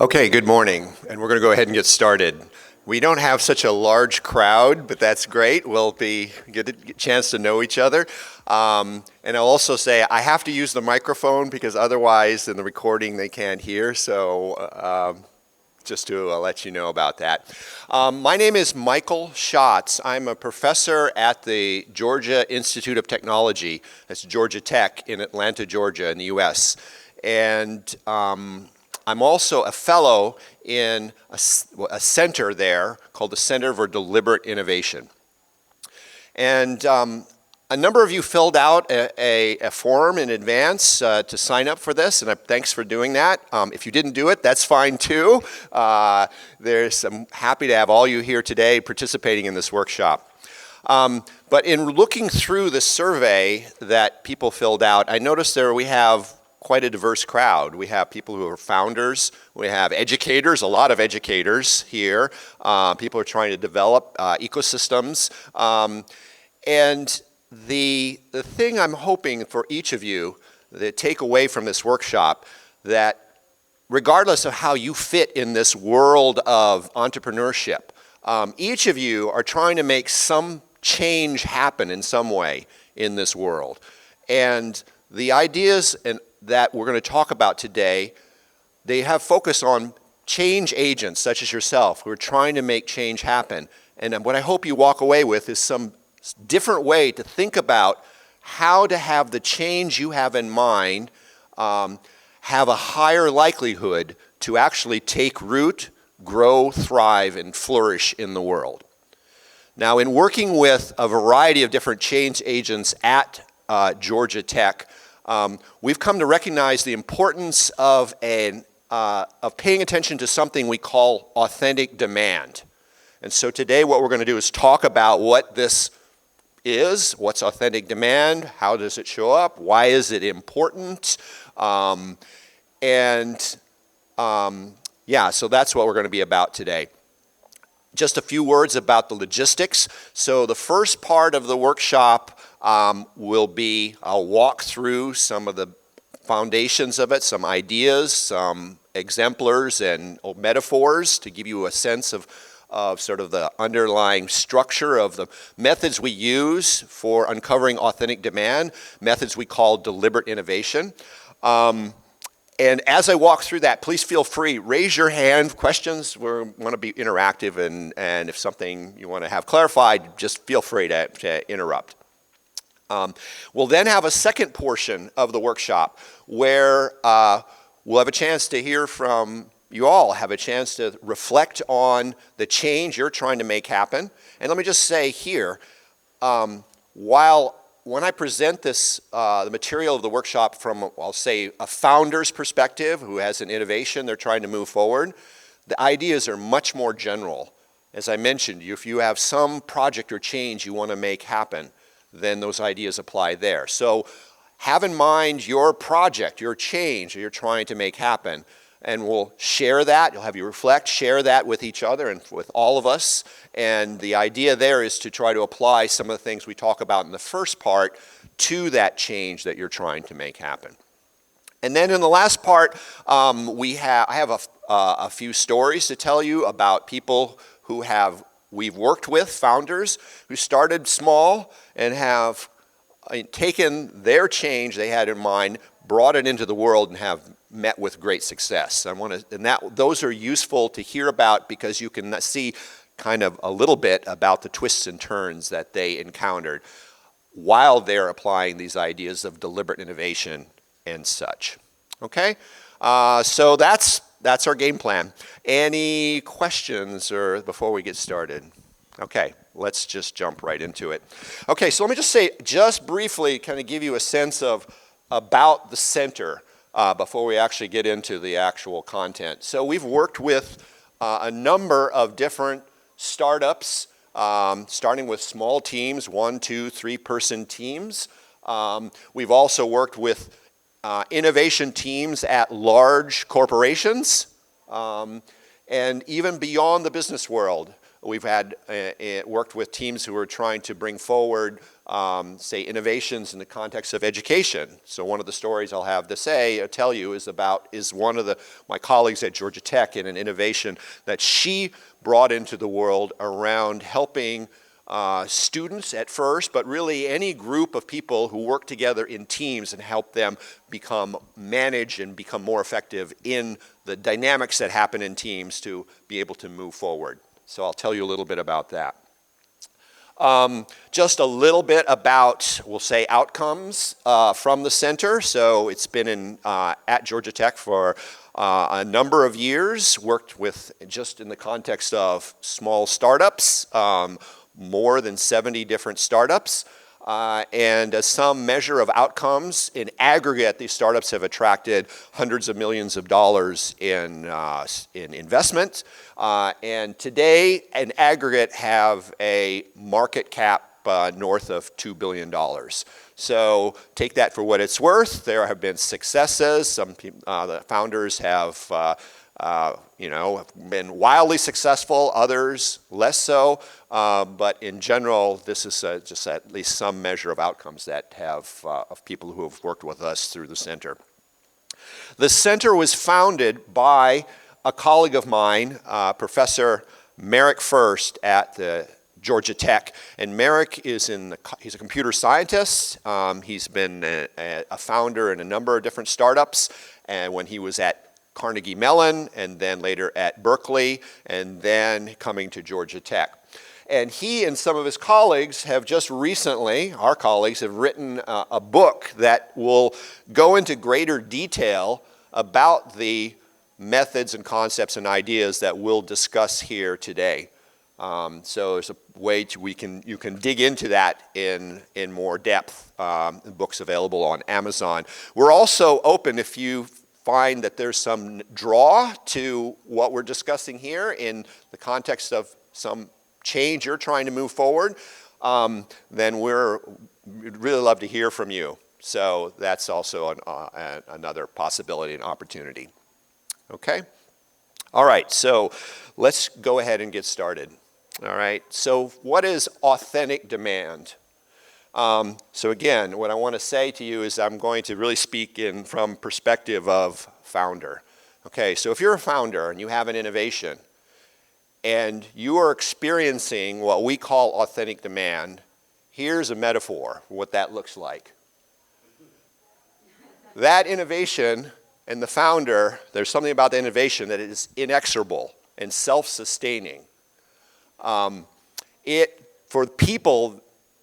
Okay, good morning, and we're going to go ahead and get started. We don't have such a large crowd, but that's great. We'll get a chance to know each other. And I'll also say I have to use the microphone because otherwise in the recording they can't hear, so just to let you know about that. My name is Michael Schatz. I'm a professor at the Georgia Institute of Technology, that's Georgia Tech in Atlanta, Georgia in the US. And I'm also a fellow in a center there called the Center for Deliberate Innovation. And a number of you filled out a form in advance to sign up for this, and thanks for doing that. If you didn't do it, that's fine too. I'm happy to have all you here today participating in this workshop. But in looking through the survey that people filled out, I noticed we have quite a diverse crowd. We have people who are founders, we have educators, a lot of educators here. People are trying to develop ecosystems. And the thing I'm hoping for each of you to take away from this workshop, that regardless of how you fit in this world of entrepreneurship, each of you are trying to make some change happen in some way in this world. And the ideas that we're going to talk about today, they have focus on change agents such as yourself who are trying to make change happen. And what I hope you walk away with is some different way to think about how to have the change you have in mind have a higher likelihood to actually take root, grow, thrive, and flourish in the world. Now, in working with a variety of different change agents at Georgia Tech, we've come to recognize the importance of paying attention to something we call authentic demand. And so today what we're going to do is talk about what this is, what's authentic demand, how does it show up, why is it important, so that's what we're going to be about today. Just a few words about the logistics. So the first part of the workshop will be, I'll walk through some of the foundations of it, some ideas, some exemplars and metaphors to give you a sense of sort of the underlying structure of the methods we use for uncovering authentic demand, methods we call deliberate innovation. And as I walk through that, please feel free, raise your hand, questions. We want to be interactive, and if something you want to have clarified, just feel free to interrupt. We'll then have a second portion of the workshop where we'll have a chance to hear from you all, have a chance to reflect on the change you're trying to make happen. And let me just say here, when I present this, the material of the workshop from, I'll say, a founder's perspective who has an innovation they're trying to move forward, the ideas are much more general. As I mentioned, if you have some project or change you want to make happen, then those ideas apply there. So have in mind your project, your change that you're trying to make happen, and we'll share that. You'll have you reflect, share that with each other and with all of us. And the idea there is to try to apply some of the things we talk about in the first part to that change that you're trying to make happen. And then in the last part, I have a few stories to tell you about people who we've worked with, founders who started small and have taken their change they had in mind, brought it into the world, and have met with great success. Those are useful to hear about because you can see kind of a little bit about the twists and turns that they encountered while they're applying these ideas of deliberate innovation and such. Okay, so that's our game plan. Any questions before we get started? Okay, let's just jump right into it. Okay, so let me just say, just briefly, kind of give you a sense about the center before we actually get into the actual content. So we've worked with a number of different startups, starting with small teams, 1, 2, 3-person teams. We've also worked with innovation teams at large corporations, and even beyond the business world. We've worked with teams who are trying to bring forward say, innovations in the context of education. So one of the stories I'll have to tell you is one of my colleagues at Georgia Tech in an innovation that she brought into the world around helping students at first, but really any group of people who work together in teams and help them manage and become more effective in the dynamics that happen in teams to be able to move forward. So I'll tell you a little bit about that. Just a little bit about, we'll say, outcomes from the center. So it's been at Georgia Tech for a number of years, worked with just in the context of small startups, more than 70 different startups, and some measure of outcomes. In aggregate, these startups have attracted hundreds of millions of dollars in investment, and today, in aggregate, have a market cap north of $2 billion. So take that for what it's worth. There have been successes. The founders have been wildly successful, others less so, but in general, this is just at least some measure of outcomes that of people who have worked with us through the center. The center was founded by a colleague of mine, Professor Merrick First at the Georgia Tech, and Merrick he's a computer scientist. He's been a founder in a number of different startups, and when he was at Carnegie Mellon, and then later at Berkeley, and then coming to Georgia Tech. And he and some of his colleagues have just recently, our colleagues, have written a book that will go into greater detail about the methods and concepts and ideas that we'll discuss here today. So there's a way you can dig into that in more depth. The book's available on Amazon. We're also open if you find that there's some draw to what we're discussing here in the context of some change you're trying to move forward, then we'd really love to hear from you. So that's also another possibility and opportunity. Okay? All right, so let's go ahead and get started. All right, so what is authentic demand? So again, what I want to say to you is I'm going to really speak from perspective of founder. Okay, so if you're a founder and you have an innovation and you are experiencing what we call authentic demand, here's a metaphor for what that looks like. That innovation and the founder, there's something about the innovation that is inexorable and self-sustaining.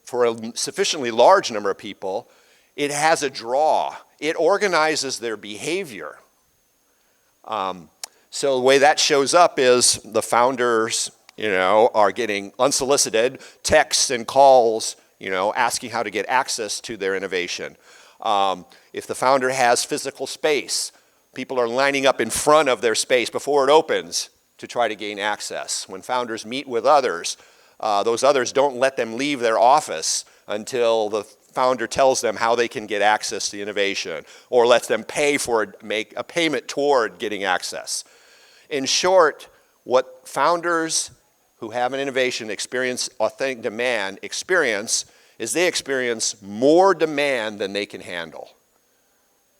For a sufficiently large number of people, it has a draw. It organizes their behavior. So the way that shows up is the founders, are getting unsolicited texts and calls, asking how to get access to their innovation. If the founder has physical space, people are lining up in front of their space before it opens to try to gain access. When founders meet with others, those others don't let them leave their office until the founder tells them how they can get access to the innovation or lets them make a payment toward getting access. In short, what founders who have an innovation experience authentic demand experience is they experience more demand than they can handle.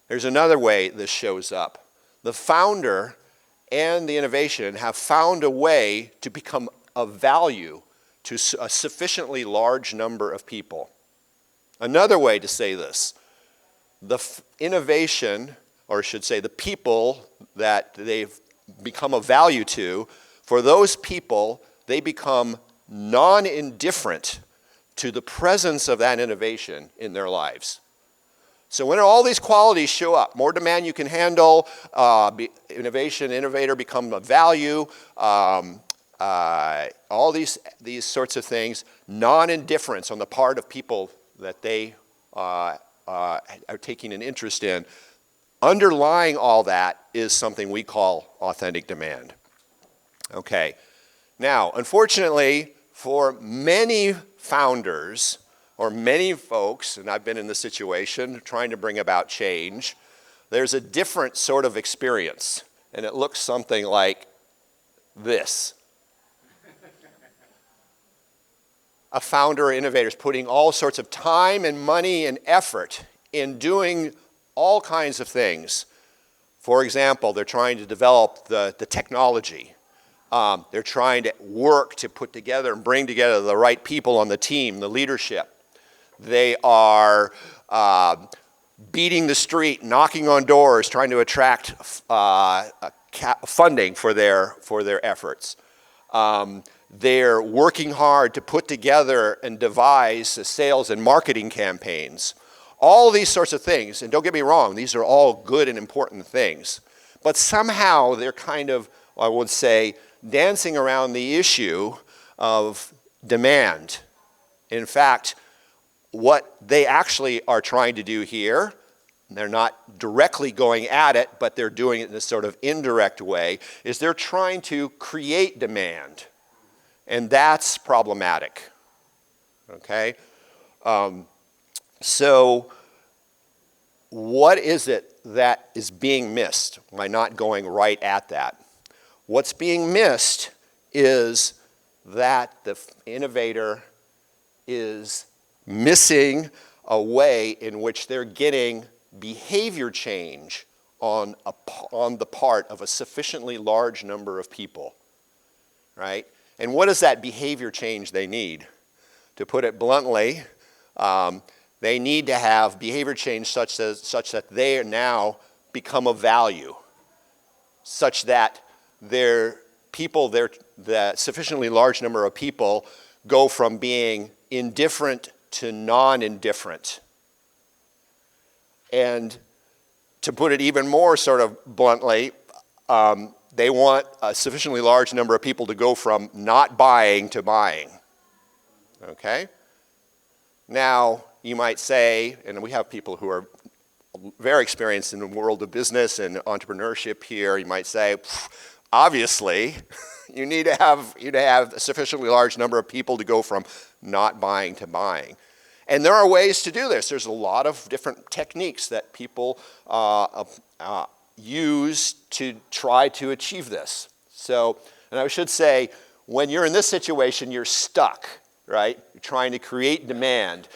There's another way this shows up. The founder and the innovation have found a way to become of value to a sufficiently large number of people. Another way to say this, the innovation, or I should say the people that they've become of value to, for those people, they become non-indifferent to the presence of that innovation in their lives. So when all these qualities show up, more demand you can handle, innovator become of value, all these sorts of things, non-indifference on the part of people that they are taking an interest in, underlying all that is something we call authentic demand. Okay, now unfortunately for many founders or many folks, and I've been in this situation trying to bring about change, there's a different sort of experience, and it looks something like this. a founder or innovator is putting all sorts of time and money and effort in doing all kinds of things. For example, they're trying to develop the technology. They're trying to work to put together and bring together the right people on the team, the leadership. They are beating the street, knocking on doors, trying to attract funding for their efforts. They're working hard to put together and devise sales and marketing campaigns. All these sorts of things, and don't get me wrong, these are all good and important things. But somehow they're kind of, I would say, dancing around the issue of demand. In fact, what they actually are trying to do here, they're not directly going at it, but they're doing it in a sort of indirect way, is they're trying to create demand. And that's problematic, okay? So what is it that is being missed by not going right at that? What's being missed is that the innovator is missing a way in which they're getting behavior change on the part of a sufficiently large number of people, right? And what is that behavior change they need? To put it bluntly, they need to have behavior change such that they now become of value, such that the sufficiently large number of people go from being indifferent to non-indifferent. And to put it even more sort of bluntly, they want a sufficiently large number of people to go from not buying to buying, okay? Now, you might say, and we have people who are very experienced in the world of business and entrepreneurship here, you might say, obviously, you need to have a sufficiently large number of people to go from not buying to buying. And there are ways to do this. There's a lot of different techniques that people use to try to achieve this. So, and I should say, when you're in this situation, you're stuck, right? You're trying to create demand.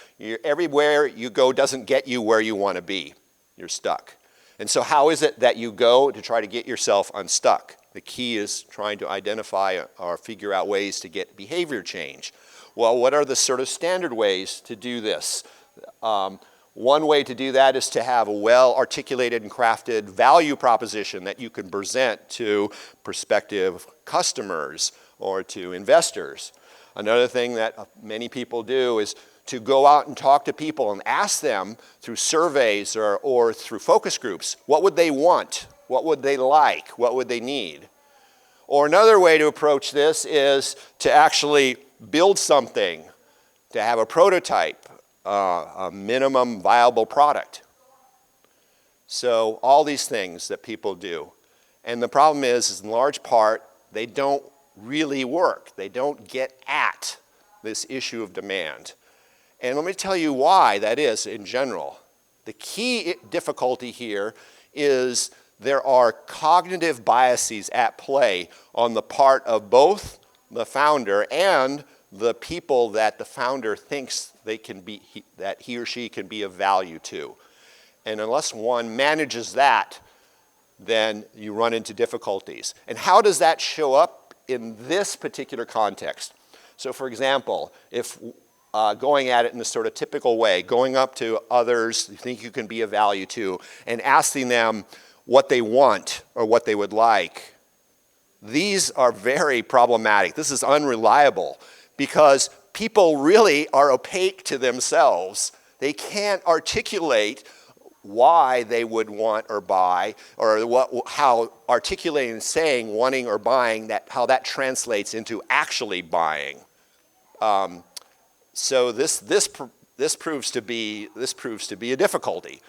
Everywhere you go doesn't get you where you want to be. You're stuck. And so how is it that you go to try to get yourself unstuck? The key is trying to identify or figure out ways to get behavior change. Well, what are the sort of standard ways to do this? One way to do that is to have a well-articulated and crafted value proposition that you can present to prospective customers or to investors. Another thing that many people do is to go out and talk to people and ask them through surveys or through focus groups, what would they want? What would they like? What would they need? Or another way to approach this is to actually build something, to have a prototype, a minimum viable product. So all these things that people do. And the problem is in large part, they don't really work. They don't get at this issue of demand. And let me tell you why that is in general. The key difficulty here is there are cognitive biases at play on the part of both the founder and the people that the founder thinks that he or she can be of value to. And unless one manages that, then you run into difficulties. And how does that show up in this particular context? So for example, if going at it in the sort of typical way, going up to others you think you can be of value to and asking them what they want or what they would like, these are very problematic. This is unreliable because people really are opaque to themselves. They can't articulate why they would want or buy, or how articulating and saying wanting or buying, how that translates into actually buying. So this proves to be a difficulty.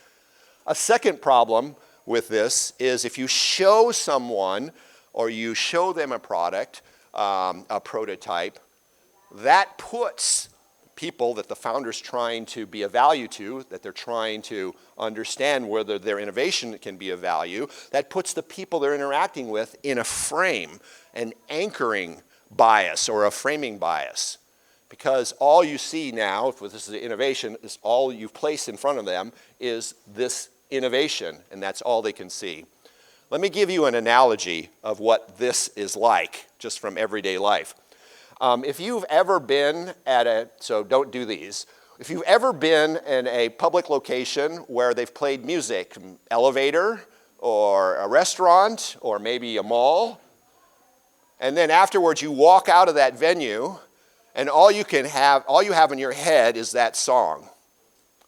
A second problem with this is if you show someone or you show them a product, a prototype, that puts people that the founder's trying to be of value to, that they're trying to understand whether their innovation can be of value, that puts the people they're interacting with in a frame, an anchoring bias or a framing bias. because all you see now, if this is an innovation, is all you've placed in front of them is this innovation, and that's all they can see. Let me give you an analogy of what this is like, just from everyday life. If you've ever been so don't do these. If you've ever been in a public location where they've played music, an elevator, or a restaurant, or maybe a mall, and then afterwards you walk out of that venue, and all you have in your head is that song,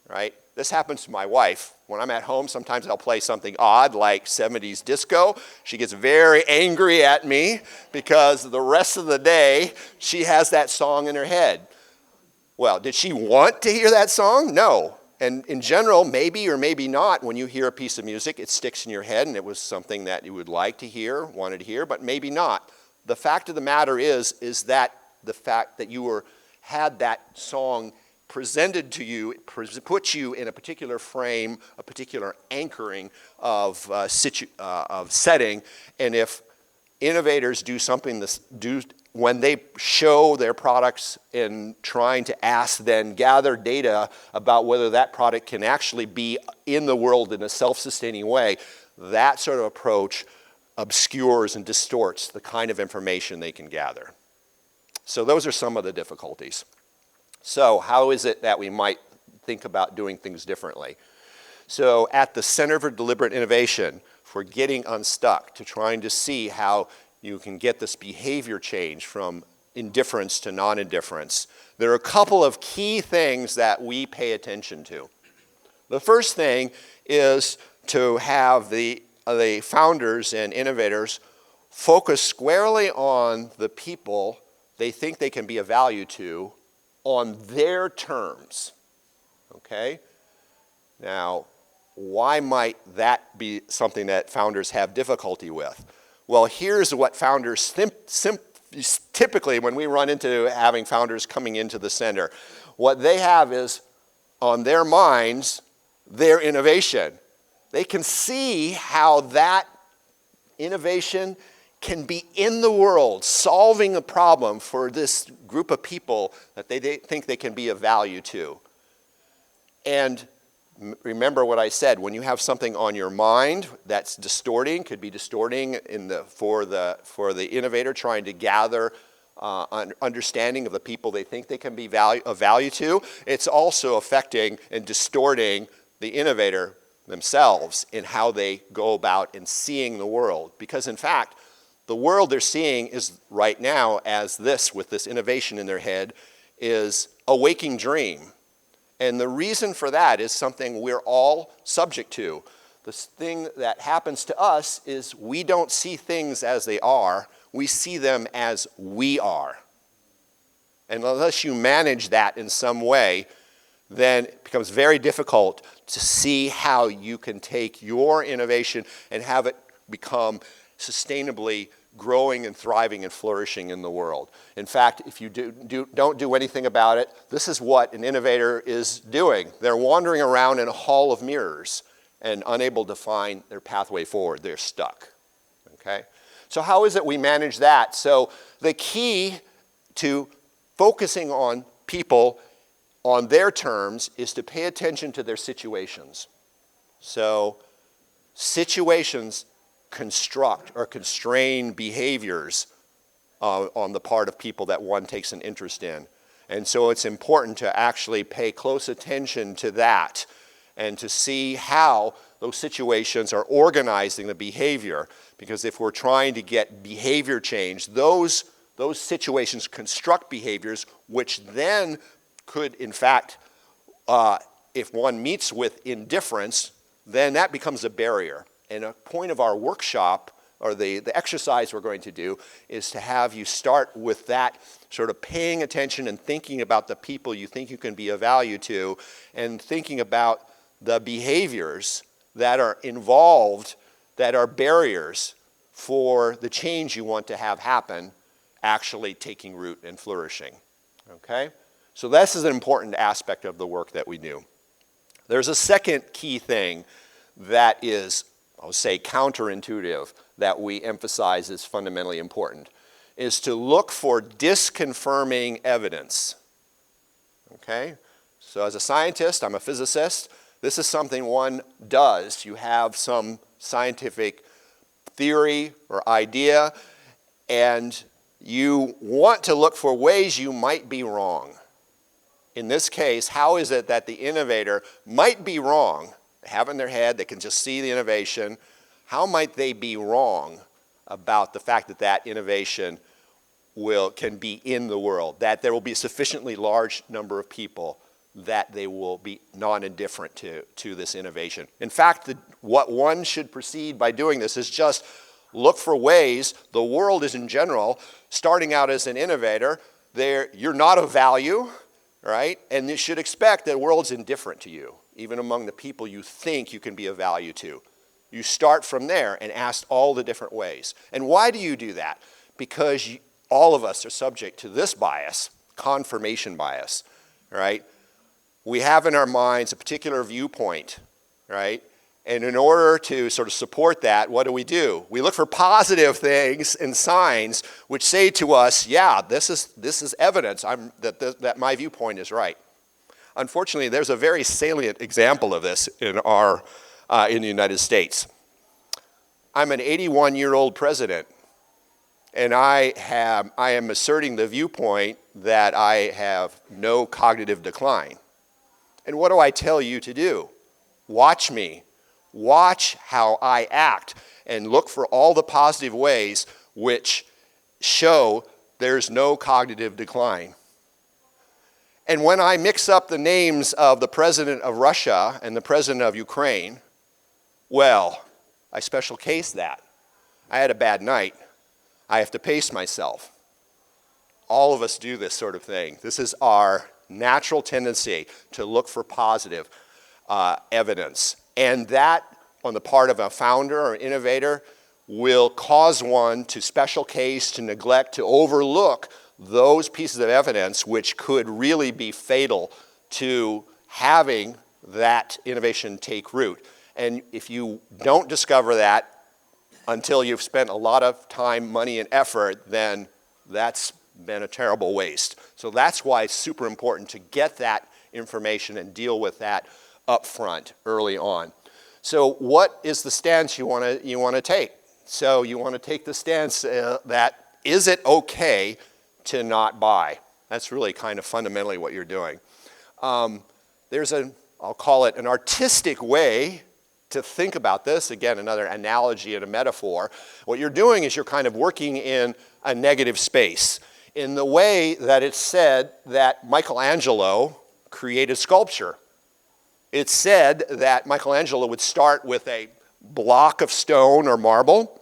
right? This happens to my wife. When I'm at home, sometimes I'll play something odd like 70s disco. She gets very angry at me because the rest of the day she has that song in her head. Well, did she want to hear that song? No. And in general, maybe or maybe not, when you hear a piece of music, it sticks in your head and it was something that you would like to hear, wanted to hear, but maybe not. The fact of the matter is that the fact that you had that song presented to you, puts you in a particular frame, a particular anchoring of setting. And if innovators do something when they show their products in trying to gather data about whether that product can actually be in the world in a self-sustaining way, that sort of approach obscures and distorts the kind of information they can gather. So those are some of the difficulties. So how is it that we might think about doing things differently? So at the Center for Deliberate Innovation, for getting unstuck, to trying to see how you can get this behavior change from indifference to non-indifference, there are a couple of key things that we pay attention to. The first thing is to have the founders and innovators focus squarely on the people they think they can be of value to on their terms, okay? Now, why might that be something that founders have difficulty with? Well, here's what founders typically, when we run into having founders coming into the center, what they have is on their minds, their innovation. They can see how that innovation can be in the world, solving a problem for this group of people that they think they can be of value to. And remember what I said, when you have something on your mind that's distorting, could be distorting for the innovator trying to gather understanding of the people they think they can be of value to, it's also affecting and distorting the innovator themselves in how they go about in seeing the world. Because in fact, the world they're seeing is right now as this, with this innovation in their head, is a waking dream. And the reason for that is something we're all subject to. The thing that happens to us is we don't see things as they are, we see them as we are. And unless you manage that in some way, then it becomes very difficult to see how you can take your innovation and have it become sustainably growing and thriving and flourishing in the world. In fact, if you don't do anything about it, this is what an innovator is doing. They're wandering around in a hall of mirrors and unable to find their pathway forward. They're stuck, okay? So how is it we manage that? So the key to focusing on people on their terms is to pay attention to their situations. So situations construct or constrain behaviors on the part of people that one takes an interest in. And so it's important to actually pay close attention to that and to see how those situations are organizing the behavior. Because if we're trying to get behavior change, those situations construct behaviors which then could, in fact, if one meets with indifference, then that becomes a barrier. And a point of our workshop, or the exercise we're going to do, is to have you start with that sort of paying attention and thinking about the people you think you can be of value to, and thinking about the behaviors that are involved, that are barriers for the change you want to have happen actually taking root and flourishing, okay? So this is an important aspect of the work that we do. There's a second key thing that is, I'll say, counterintuitive, that we emphasize is fundamentally important, is to look for disconfirming evidence. okay? So as a scientist, I'm a physicist, this is something one does. You have some scientific theory or idea, and you want to look for ways you might be wrong. In this case, how is it that the innovator might be wrong? They have in their head, they can just see the innovation. How might they be wrong about the fact that that innovation can be in the world, that there will be a sufficiently large number of people that they will be non-indifferent to this innovation? In fact, what one should proceed by doing this is just look for ways. The world is in general, starting out as an innovator, you're not of value, right? And you should expect that the world's indifferent to you, even among the people you think you can be of value to. You start from there and ask all the different ways. And why do you do that? Because all of us are subject to this bias, confirmation bias, right? We have in our minds a particular viewpoint, right? And in order to sort of support that, what do? We look for positive things and signs which say to us, yeah, this is evidence that my viewpoint is right. Unfortunately, there's a very salient example of this in the United States. I'm an 81-year-old president, and I am asserting the viewpoint that I have no cognitive decline. And what do I tell you to do? Watch me. Watch how I act and look for all the positive ways which show there's no cognitive decline. And when I mix up the names of the president of Russia and the president of Ukraine, well, I special case that. I had a bad night. I have to pace myself. All of us do this sort of thing. This is our natural tendency to look for positive evidence. And that, on the part of a founder or innovator, will cause one to special case, to neglect, to overlook those pieces of evidence which could really be fatal to having that innovation take root. And if you don't discover that until you've spent a lot of time, money, and effort, then that's been a terrible waste. So that's why it's super important to get that information and deal with that up front, early on. So what is the stance you want to take? So you want to take the stance that is it okay to not buy? That's really kind of fundamentally what you're doing. There's I'll call it an artistic way to think about this. Again, another analogy and a metaphor. What you're doing is you're kind of working in a negative space in the way that it's said that Michelangelo created sculpture. It's said that Michelangelo would start with a block of stone or marble,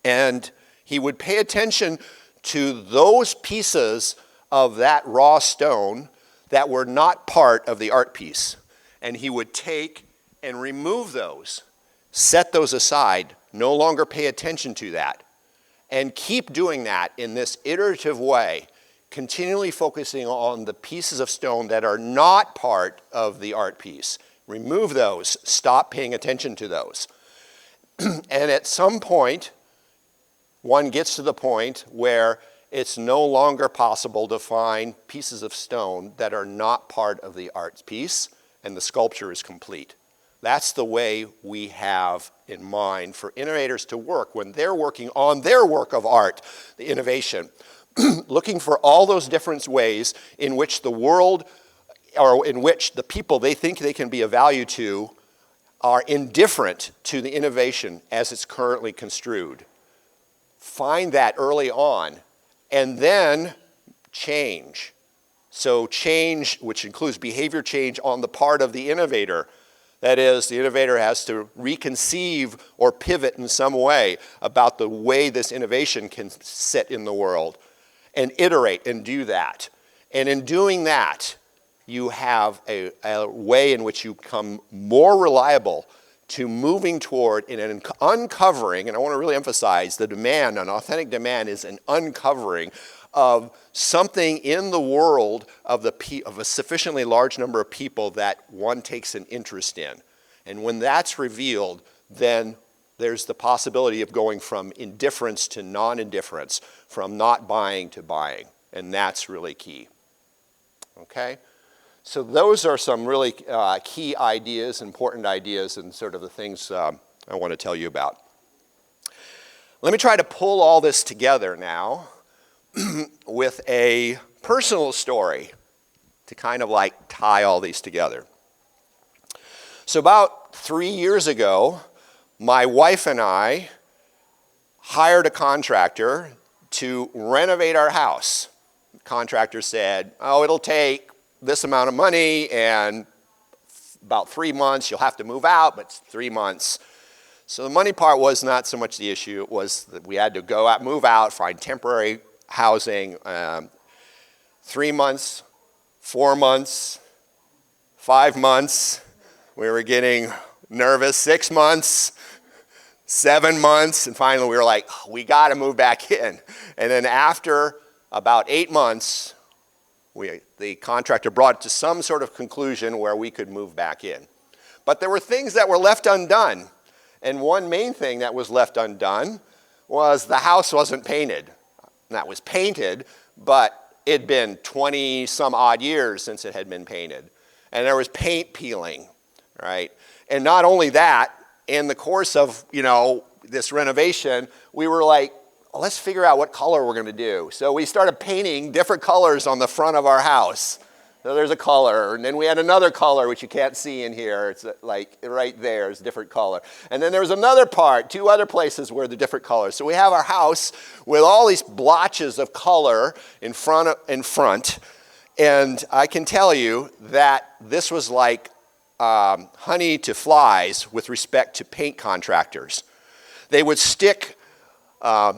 and he would pay attention to those pieces of that raw stone that were not part of the art piece. And he would take and remove those, set those aside, no longer pay attention to that, and keep doing that in this iterative way, continually focusing on the pieces of stone that are not part of the art piece. Remove those, stop paying attention to those. And at some point, one gets to the point where it's no longer possible to find pieces of stone that are not part of the art piece, and the sculpture is complete. That's the way we have in mind for innovators to work when they're working on their work of art, the innovation. Looking for all those different ways in which the world, or in which the people they think they can be of value to, are indifferent to the innovation as it's currently construed. Find that early on, and then change. So change, which includes behavior change on the part of the innovator. That is, the innovator has to reconceive or pivot in some way about the way this innovation can sit in the world, and iterate and do that. And in doing that, you have a way in which you become more reliable to moving toward an uncovering, and I want to really emphasize the demand, an authentic demand is an uncovering of something in the world of a sufficiently large number of people that one takes an interest in. And when that's revealed, then there's the possibility of going from indifference to non-indifference, from not buying to buying, and that's really key. okay? So those are some really key ideas, important ideas, and sort of the things I want to tell you about. Let me try to pull all this together now with a personal story to kind of like tie all these together. So about 3 years ago, my wife and I hired a contractor to renovate our house. The contractor said, oh, it'll take this amount of money and about 3 months, you'll have to move out, but it's 3 months. So the money part was not so much the issue, it was that we had to go out, move out, find temporary housing. 3 months, 4 months, 5 months, we were getting nervous, 6 months, 7 months, and finally we were like, we gotta move back in. And then after about 8 months, the contractor brought it to some sort of conclusion where we could move back in. But there were things that were left undone. And one main thing that was left undone was the house wasn't painted. That was painted, but it'd been 20 some odd years since it had been painted. And there was paint peeling, right? And not only that, in the course of, this renovation, we were like, let's figure out what color we're gonna do. So we started painting different colors on the front of our house. So there's a color, and then we had another color, which you can't see in here. It's like right there, it's a different color. And then there was another part, 2 other places where the different colors. So we have our house with all these blotches of color in front. And I can tell you that this was like honey to flies with respect to paint contractors. They would stick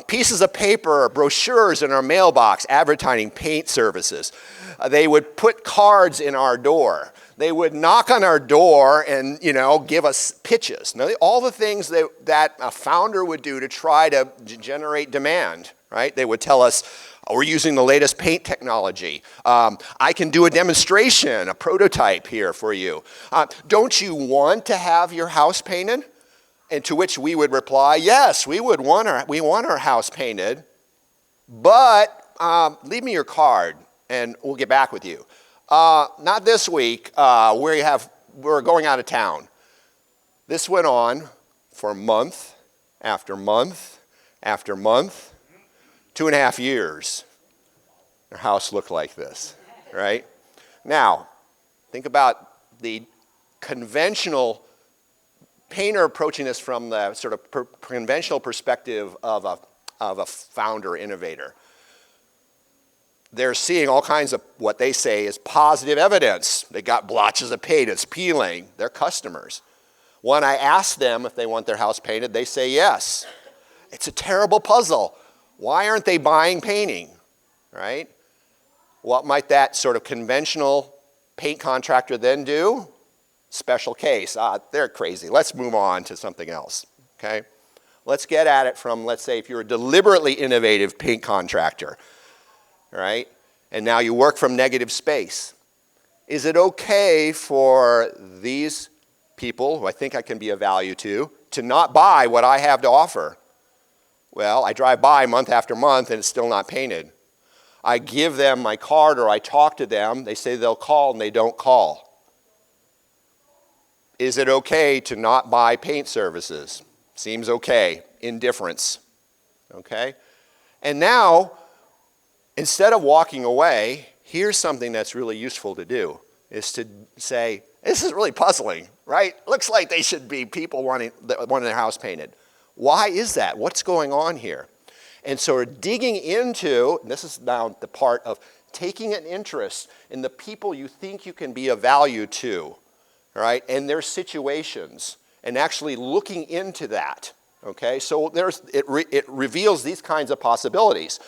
pieces of paper, brochures in our mailbox advertising paint services. They would put cards in our door. They would knock on our door and, give us pitches. Now, all the things that a founder would do to try to generate demand, right? They would tell us, we're using the latest paint technology. I can do a demonstration, a prototype here for you. Don't you want to have your house painted? And to which we would reply, yes, we want our house painted, but leave me your card and we'll get back with you. Not this week, we're going out of town. This went on for month after month after month, 2.5 years. Our house looked like this, right? Now, think about the conventional painter approaching this from the sort of conventional perspective of a founder innovator. They're seeing all kinds of what they say is positive evidence. They got blotches of paint, it's peeling. They're customers. When I ask them if they want their house painted, they say yes. It's a terrible puzzle. Why aren't they buying painting, right? What might that sort of conventional paint contractor then do? Special case. They're crazy. Let's move on to something else, okay? Let's get at it from, let's say, if you're a deliberately innovative paint contractor, right? And now you work from negative space. Is it okay for these people, who I think I can be of value to not buy what I have to offer? Well, I drive by month after month and it's still not painted. I give them my card or I talk to them. They say they'll call and they don't call. Is it okay to not buy paint services? Seems okay. Indifference. Okay? And now, instead of walking away, here's something that's really useful to do, is to say, this is really puzzling, right? Looks like they should be people wanting their house painted. Why is that? What's going on here? And so we're digging into, and this is now the part of taking an interest in the people you think you can be of value to, right, and their situations, and actually looking into that, okay? So it reveals these kinds of possibilities.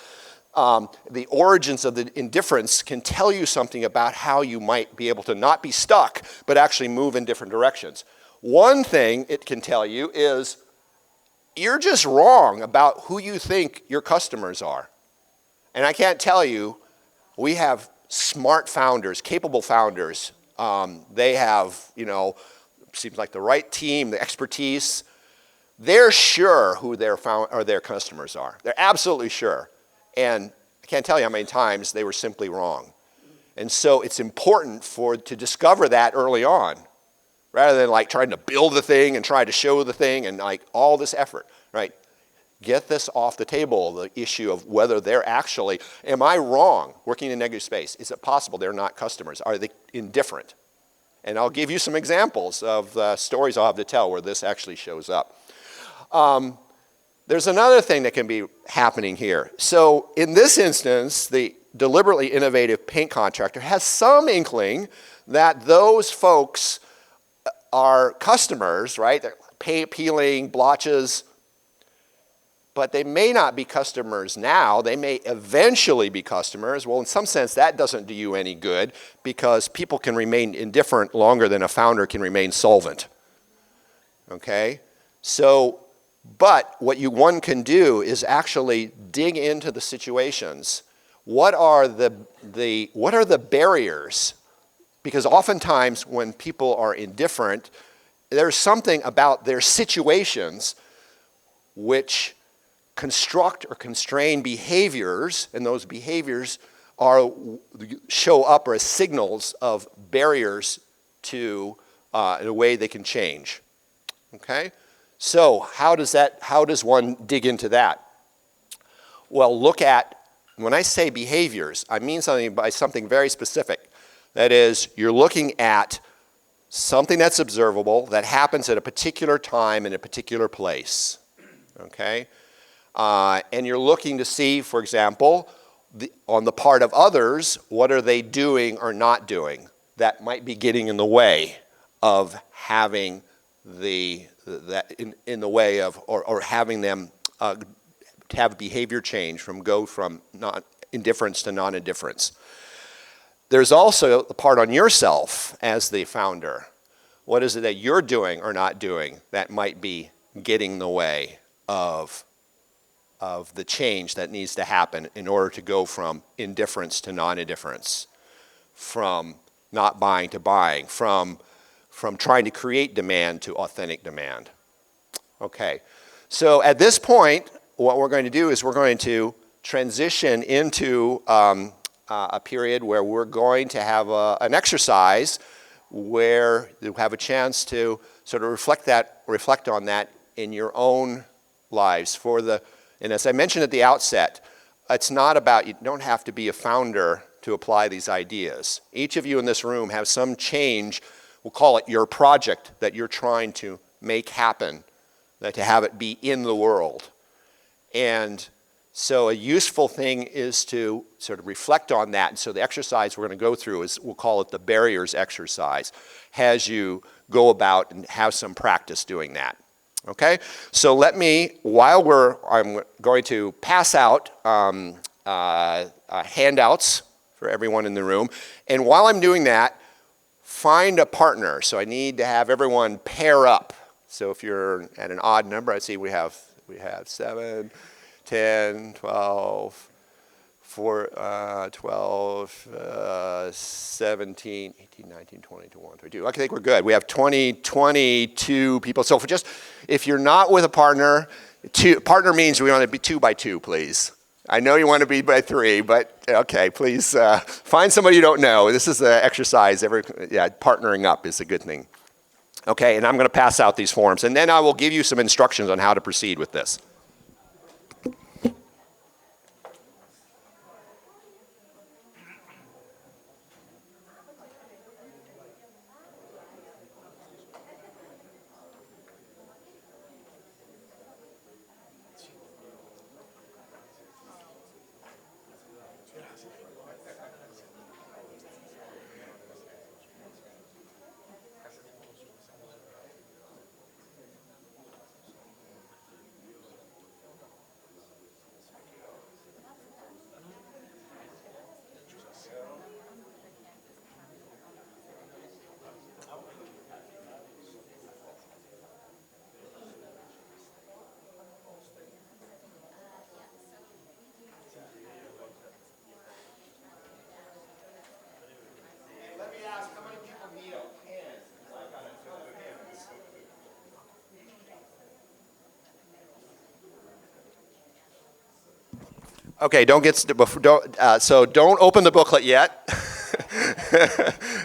The origins of the indifference can tell you something about how you might be able to not be stuck, but actually move in different directions. One thing it can tell you is you're just wrong about who you think your customers are. And I can't tell you, we have smart founders, capable founders. They have, seems like the right team, the expertise. They're sure who their customers are. They're absolutely sure. And I can't tell you how many times they were simply wrong. And so it's important to discover that early on, rather than like trying to build the thing and try to show the thing and like all this effort, right? Get this off the table, the issue of whether they're actually, am I wrong working in negative space? Is it possible they're not customers? Are they indifferent? And I'll give you some examples of stories I'll have to tell where this actually shows up. There's another thing that can be happening here. So in this instance, the deliberately innovative paint contractor has some inkling that those folks are customers, right? They're paint peeling, blotches, but they may not be customers now. They may eventually be customers. Well, in some sense, that doesn't do you any good because people can remain indifferent longer than a founder can remain solvent. Okay? So, but what one can do is actually dig into the situations. What are the barriers? Because oftentimes when people are indifferent, there's something about their situations which construct or constrain behaviors, and those behaviors show up as signals of barriers to the way they can change. Okay? So how does one dig into that? Well, look at, when I say behaviors, I mean something very specific. That is, you're looking at something that's observable that happens at a particular time in a particular place. Okay? And you're looking to see, for example, on the part of others, what are they doing or not doing that might be getting in the way of having in the way of, or having them to have behavior change go from indifference to non-indifference. There's also the part on yourself as the founder. What is it that you're doing or not doing that might be getting in the way of the change that needs to happen in order to go from indifference to non-indifference, from not buying to buying, from trying to create demand to authentic demand. Okay, so at this point, what we're going to do is we're going to transition into a period where we're going to have an exercise where you have a chance to sort of reflect on that in your own lives. And as I mentioned at the outset, it's not about, you don't have to be a founder to apply these ideas. Each of you in this room have some change, we'll call it your project, that you're trying to make happen, to have it be in the world. And so a useful thing is to sort of reflect on that. And so the exercise we're going to go through is, we'll call it the barriers exercise, as you go about and have some practice doing that. Okay, so I'm going to pass out handouts for everyone in the room. And while I'm doing that, find a partner. So I need to have everyone pair up. So if you're at an odd number, I see we have 7, 10, 12, 17, 18, 19, 20, 21, 22. I think we're good. We have 22 people. So if you're not with a partner, partner means we want to be 2 by 2, please. I know you want to be by 3, but okay, please find somebody you don't know. This is an exercise. Partnering up is a good thing. Okay, and I'm going to pass out these forms, and then I will give you some instructions on how to proceed with this. Okay, so don't open the booklet yet.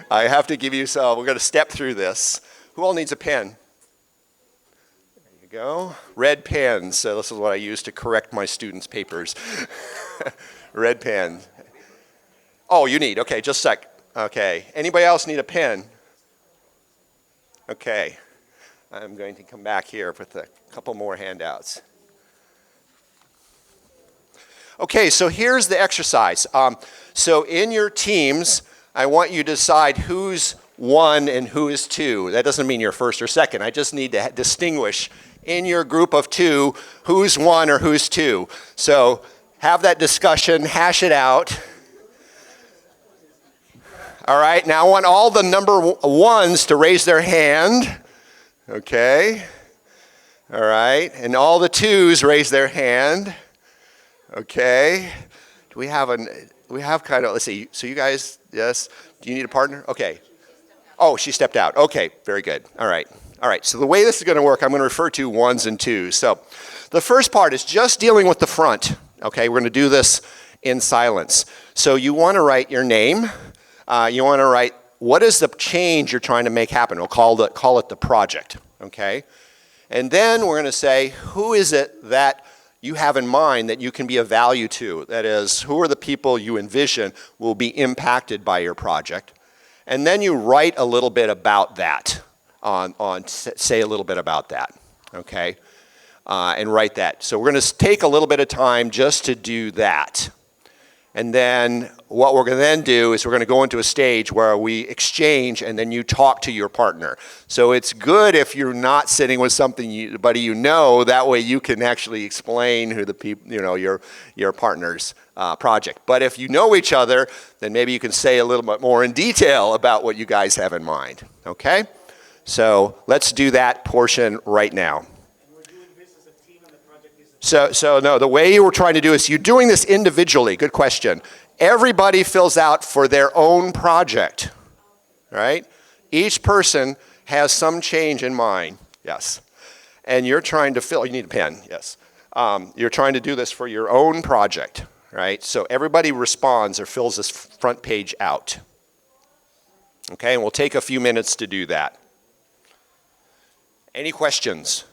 I have to give you some. We're going to step through this. Who all needs a pen? There you go. Red pens. So this is what I use to correct my students' papers. Red pen. Oh, you need. Okay, just a sec. Okay. Anybody else need a pen? Okay. I'm going to come back here with a couple more handouts. Okay, so here's the exercise. So in your teams, I want you to decide who's one and who is two. That doesn't mean you're first or second. I just need to distinguish in your group of two who's one or who's two. So have that discussion, hash it out. All right, now I want all the number ones to raise their hand. Okay. All right, and all the twos raise their hand. Okay. Do we have kind of, let's see, so you guys, yes. Do you need a partner? Okay. Oh, she stepped out. Okay, very good. All right. All right, so the way this is going to work, I'm going to refer to ones and twos. So the first part is just dealing with the front. Okay, we're going to do this in silence. So you want to write your name. You want to write what is the change you're trying to make happen. We'll call it the project. Okay. And then we're going to say, who is it that you have in mind that you can be of value to? That is, who are the people you envision will be impacted by your project? And then you write a little bit about that, say a little bit about that, okay? And write that. So we're going to take a little bit of time just to do that. And then what we're going to then do is we're going to go into a stage where we exchange and then you talk to your partner. So it's good if you're not sitting with somebody you know, that way you can actually explain who the people, your partner's project. But if you know each other, then maybe you can say a little bit more in detail about what you guys have in mind, okay? So let's do that portion right now. So no, the way you were trying to do is you're doing this individually. Good question. Everybody fills out for their own project, right? Each person has some change in mind, yes. And you're trying to you need a pen, yes. You're trying to do this for your own project, right? So everybody responds or fills this front page out. Okay, and we'll take a few minutes to do that. Any questions?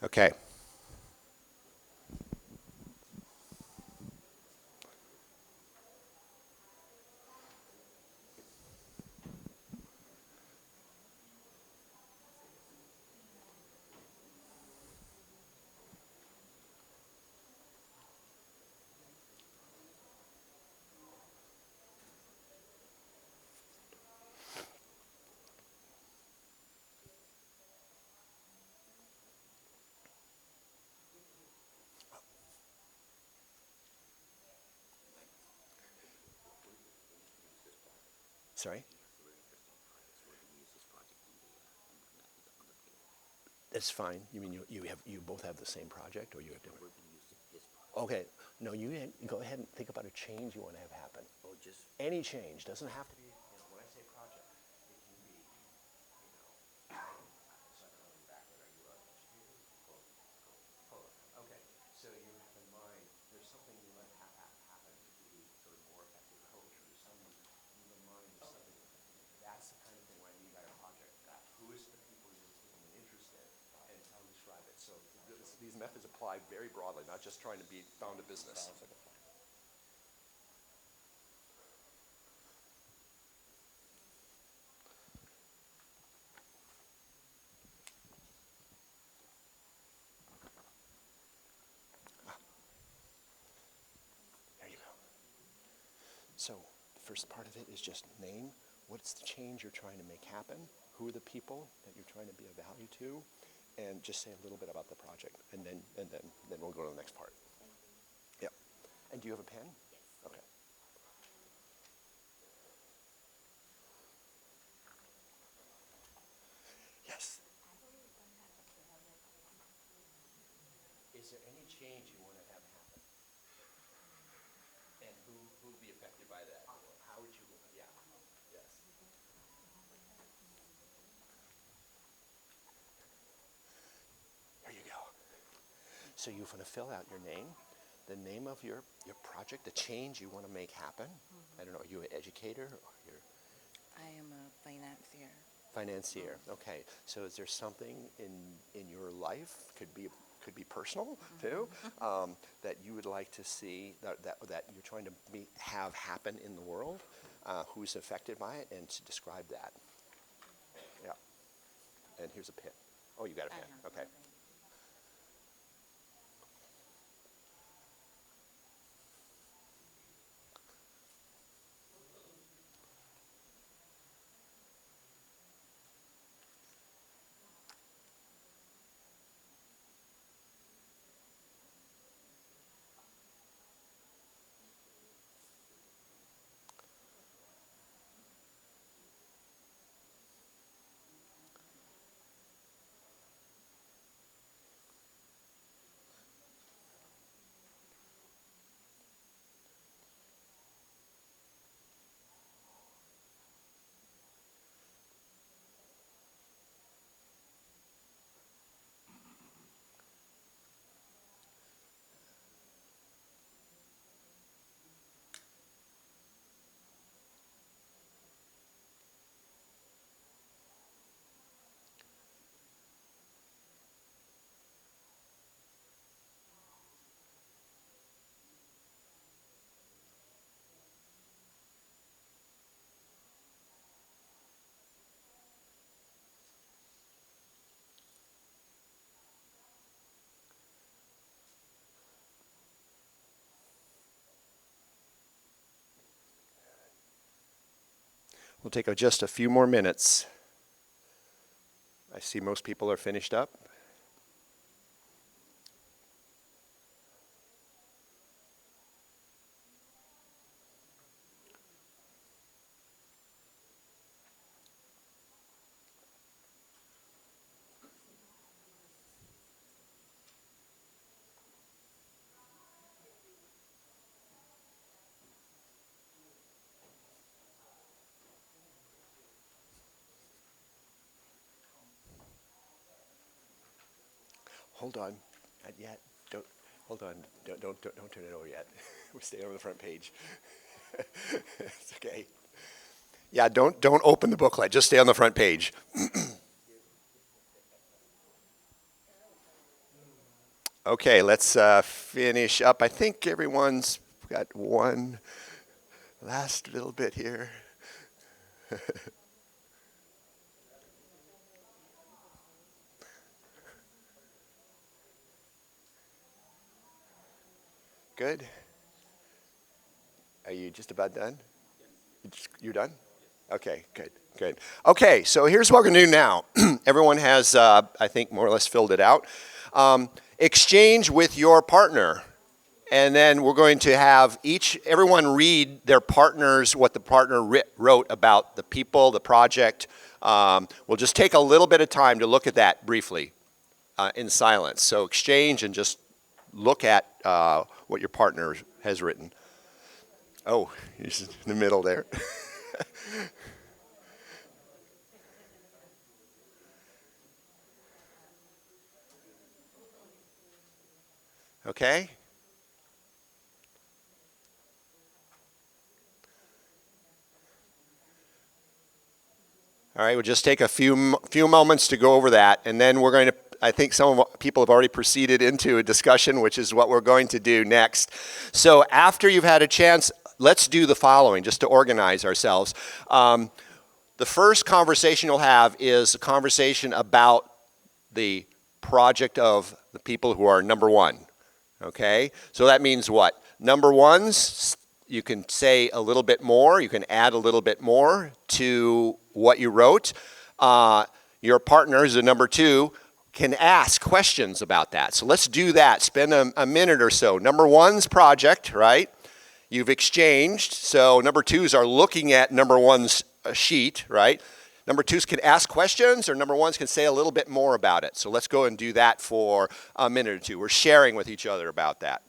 Okay. Sorry? That's fine. You mean you both have the same project, or you have different? Okay. No, you go ahead and think about a change you want to have happen. Oh, just any change doesn't have to be. When I say project, it can be. Okay. So you have in mind there's something you want to have happen to be sort of more effective coach, or something you have in mind is something. That's the kind of thing I need by a project. Who is the people you're taking an interest in, and how to describe it. So these methods apply very broadly, not just trying to be found a business. There you go. So the first part of it is just name. What's the change you're trying to make happen? Who are the people that you're trying to be of value to? And just say a little bit about the project, and then we'll go to the next part. Yep. And do you have a pen? Yes. Okay. Yes. Is there any change you want to have happen? And who will be affected by that? How would you? Yeah. Yes. There you go. So you're going to fill out your name, the name of your project, the change you want to make happen? I don't know, are you an educator or you're I am a financier. financier? Okay, so is there something in your life, could be personal too, that you would like to see that you're trying to have happen in the world? Who's affected by it, and to describe that. Yeah. And here's a pen. Oh, you got a pen. Okay. We'll take just a few more minutes. I see most people are finished up. Hold on, not yet. Don't hold on. Don't turn it over yet. We're staying on the front page. It's okay. Yeah, don't open the booklet. Just stay on the front page. Okay, let's finish up. I think everyone's got one last little bit here. Good. Are you just about done? You're done? Okay, good, good. Okay, so here's what we're going to do now. Everyone has, I think, more or less filled it out. Exchange with your partner. And then we're going to have everyone read their partners, what the partner wrote about the people, the project. We'll just take a little bit of time to look at that briefly in silence. So exchange and just look at what your partner has written. Oh, he's in the middle there. Okay? All right, we'll just take a few moments to go over that, and then we're going to, I think some people have already proceeded into a discussion, which is what we're going to do next. So after you've had a chance, let's do the following, just to organize ourselves. The first conversation you'll have is a conversation about the project of the people who are number one. Okay? So that means what? Number ones, you can say a little bit more, you can add a little bit more to what you wrote. Your partner, who's a number two, can ask questions about that. So let's do that. Spend a minute or so. Number one's project, right? You've exchanged. So number twos are looking at number one's sheet, right? Number twos can ask questions, or number ones can say a little bit more about it. So let's go and do that for a minute or two. We're sharing with each other about that.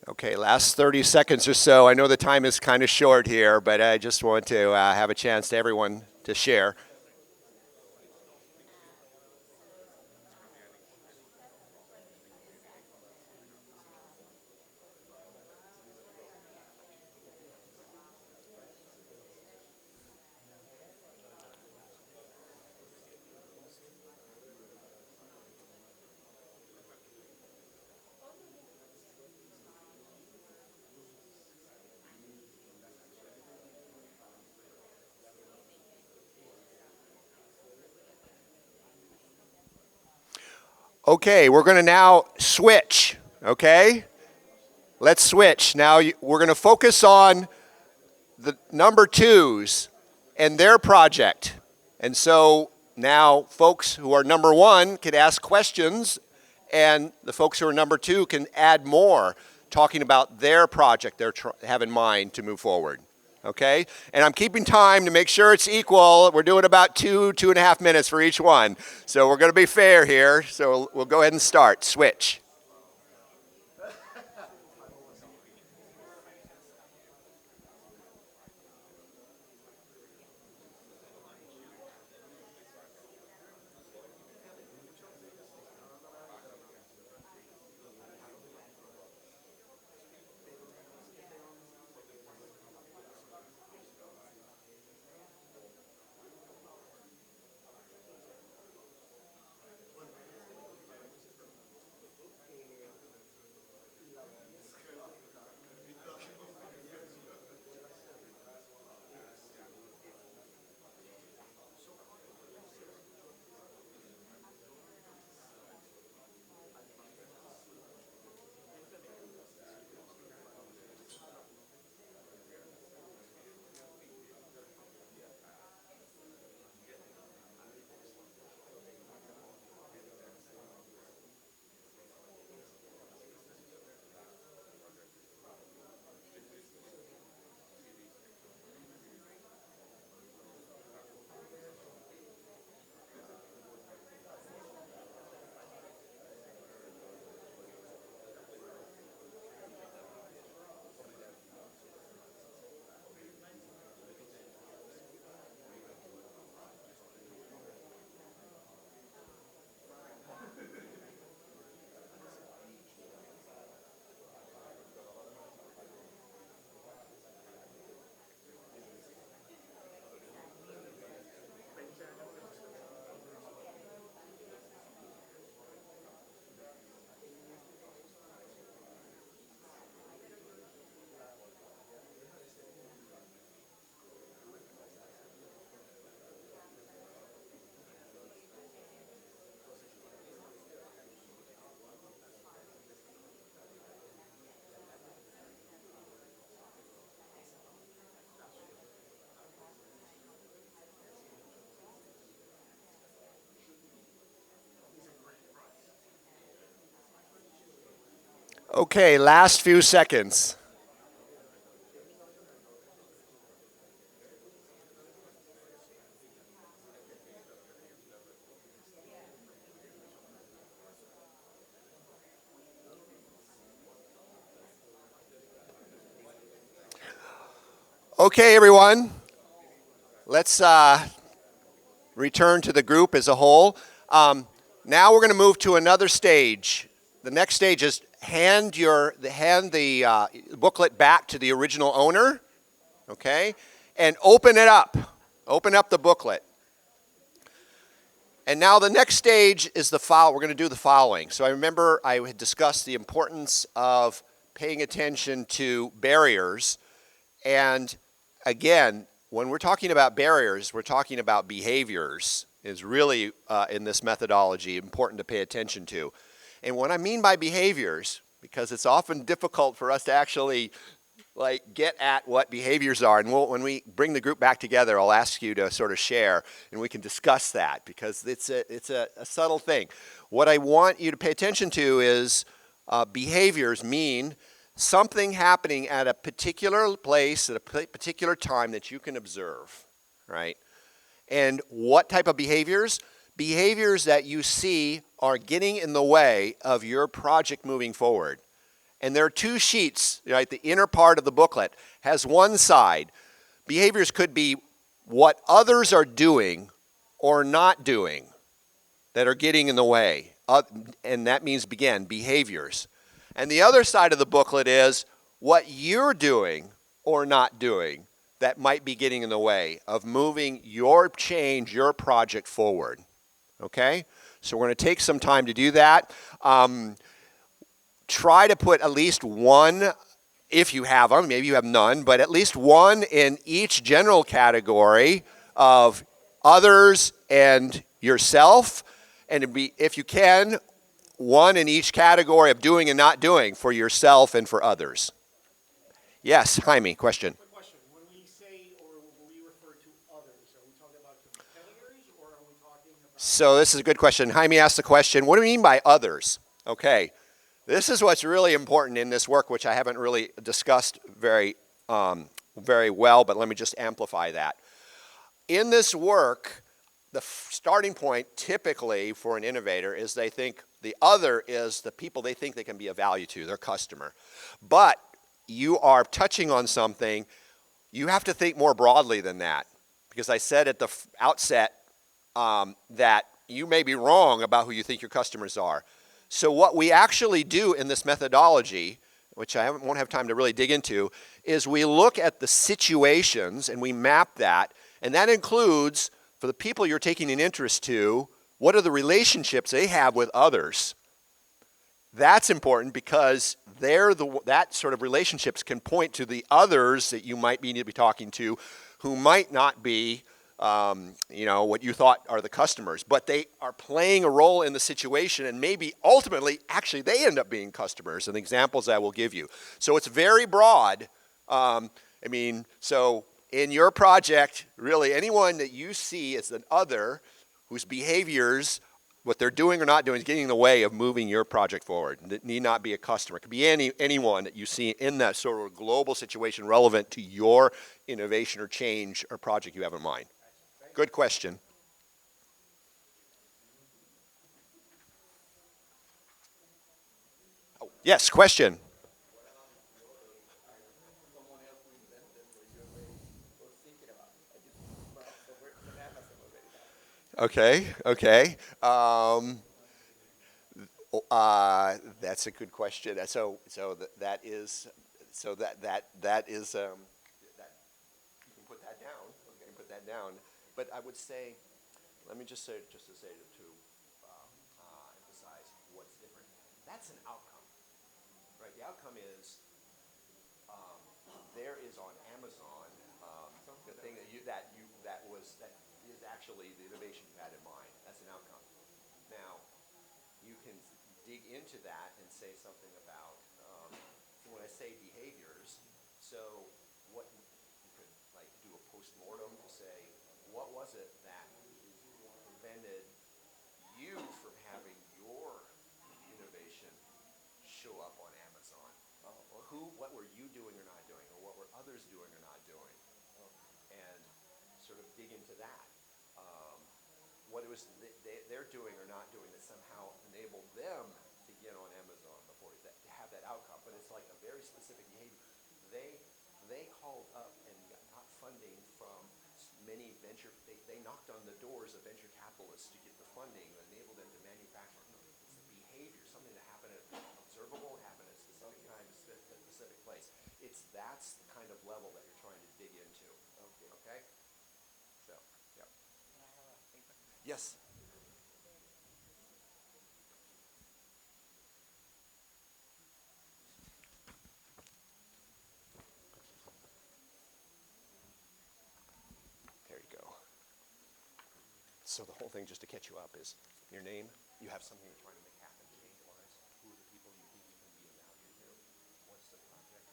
Okay, last 30 seconds or so. I know the time is kind of short here, but I just want to have a chance to everyone to share. Okay, we're going to now switch, okay? Let's switch. Now we're going to focus on the number twos and their project. And so now folks who are number one can ask questions, and the folks who are number two can add more, talking about their project they have in mind to move forward. Okay? And I'm keeping time to make sure it's equal. We're doing about 2.5 minutes for each one. So we're going to be fair here. So we'll go ahead and start. Switch. Okay, last few seconds. Okay, everyone. Let's return to the group as a whole. Now we're going to move to another stage. The next stage is hand the booklet back to the original owner, okay, and open it up. Open up the booklet. And now the next stage is we're going to do the following. So I remember I had discussed the importance of paying attention to barriers. And again, when we're talking about barriers, we're talking about behaviors is really, in this methodology, important to pay attention to. And what I mean by behaviors, because it's often difficult for us to actually get at what behaviors are. And when we bring the group back together, I'll ask you to sort of share, and we can discuss that, because it's a subtle thing. What I want you to pay attention to is behaviors mean something happening at a particular place at a particular time that you can observe, right? And what type of behaviors? Behaviors that you see are getting in the way of your project moving forward. And there are two sheets, right? The inner part of the booklet has one side. Behaviors could be what others are doing or not doing that are getting in the way. And that means, again, behaviors. And the other side of the booklet is what you're doing or not doing that might be getting in the way of moving your change, your project forward. Okay? So we're going to take some time to do that. Try to put at least one, if you have them, maybe you have none, but at least one in each general category of others and yourself. And it'd be, if you can, one in each category of doing and not doing for yourself and for others. Yes, Jaime, question. Quick question. When we say or when we refer to others, are we talking about competitors or are we talking about... So this is a good question. Jaime asked the question, what do you mean by others? Okay, this is what's really important in this work, which I haven't really discussed very well, but let me just amplify that. In this work, the starting point typically for an innovator is they think the other is the people they think they can be of value to, their customer. But you are touching on something, you have to think more broadly than that. Because I said at the outset that you may be wrong about who you think your customers are. So what we actually do in this methodology, which I won't have time to really dig into, is we look at the situations and we map that. And that includes, for the people you're taking an interest to, what are the relationships they have with others? That's important because that sort of relationships can point to the others that you might need to be talking to who might not be what you thought are the customers, but they are playing a role in the situation and maybe ultimately actually they end up being customers, and examples I will give you. So it's very broad. So in your project, really anyone that you see as an other whose behaviors, what they're doing or not doing, is getting in the way of moving your project forward. It need not be a customer. It could be anyone that you see in that sort of global situation relevant to your innovation or change or project you have in mind. Good question. Oh, yes, question. Okay. That's a good question. That is you can put that down. Okay, put that down. But I would say, let me just say to emphasize what's different. That's an outcome, right? The outcome is there is on Amazon the thing that is actually the innovation you had in mind. That's an outcome. Now, you can dig into that and say something about when I say behaviors. So, what you could like do a post-mortem to say, what was it that prevented you from having your innovation show up on Amazon? Or what were you doing or not doing, or what were others doing or not doing? And sort of dig into that. What it was they're doing or not doing that somehow enabled them to get on Amazon before to have that outcome. But it's like a very specific behavior. They called up and got funding from many they knocked on the doors of venture capitalists to get the funding that enabled them to manufacture. No, it's the behavior, something that happened at observable, happened at a specific time, a specific place. That's the kind of level that you're trying to dig into. Okay? So, yeah. Yes. There you go. So the whole thing, just to catch you up, is your name. You have something you're trying to make happen change-wise. Who are the people you think you can be of value to? What's the project?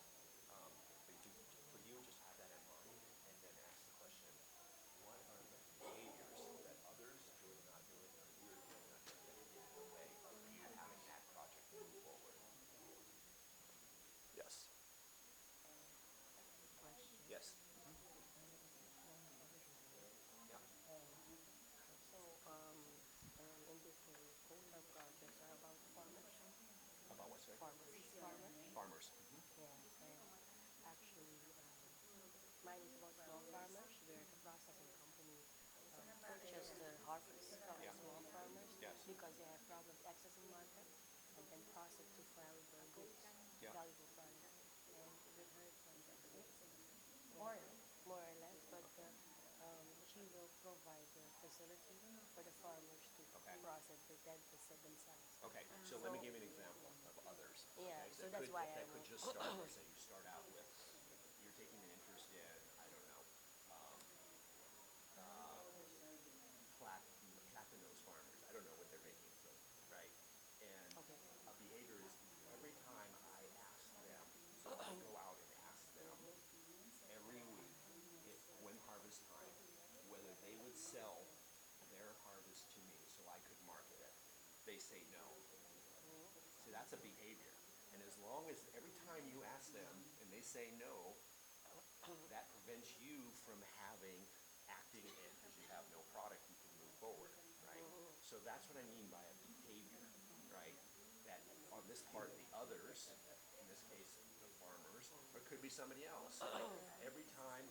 For you, just have that in mind, and then ask the question: what are the behaviors that others are doing, not doing, or you're doing, not doing that get in the way of having that project move forward? Yes. Question. Yes. Yeah. So, in this whole project, harvest from Yeah. the small farmers Yes. because they have problem accessing market and then process to valuable goods, Yeah. valuable product. And we heard from the more more or less, but she will provide the facility for the farmers to Okay. process themselves. Okay, so let me give you an example of others. Yeah, Okay, so that's why I that could will. just start. Let's say you start out with you're taking an interest in, I don't know, Plaquemines farmers. I don't know what they're making, so right. And Okay. a behavior is every time I ask them, so I go out and ask them every week if when harvest time, whether they would sell their harvest to me so I could market it. They say no. See, that's a behavior. And as long as every time you ask them and they say no, that prevents you from acting in because you have no product you can move forward, right? So that's what I mean by a behavior, right? That on this part, the others, in this case, the farmers, or it could be somebody else. Like every time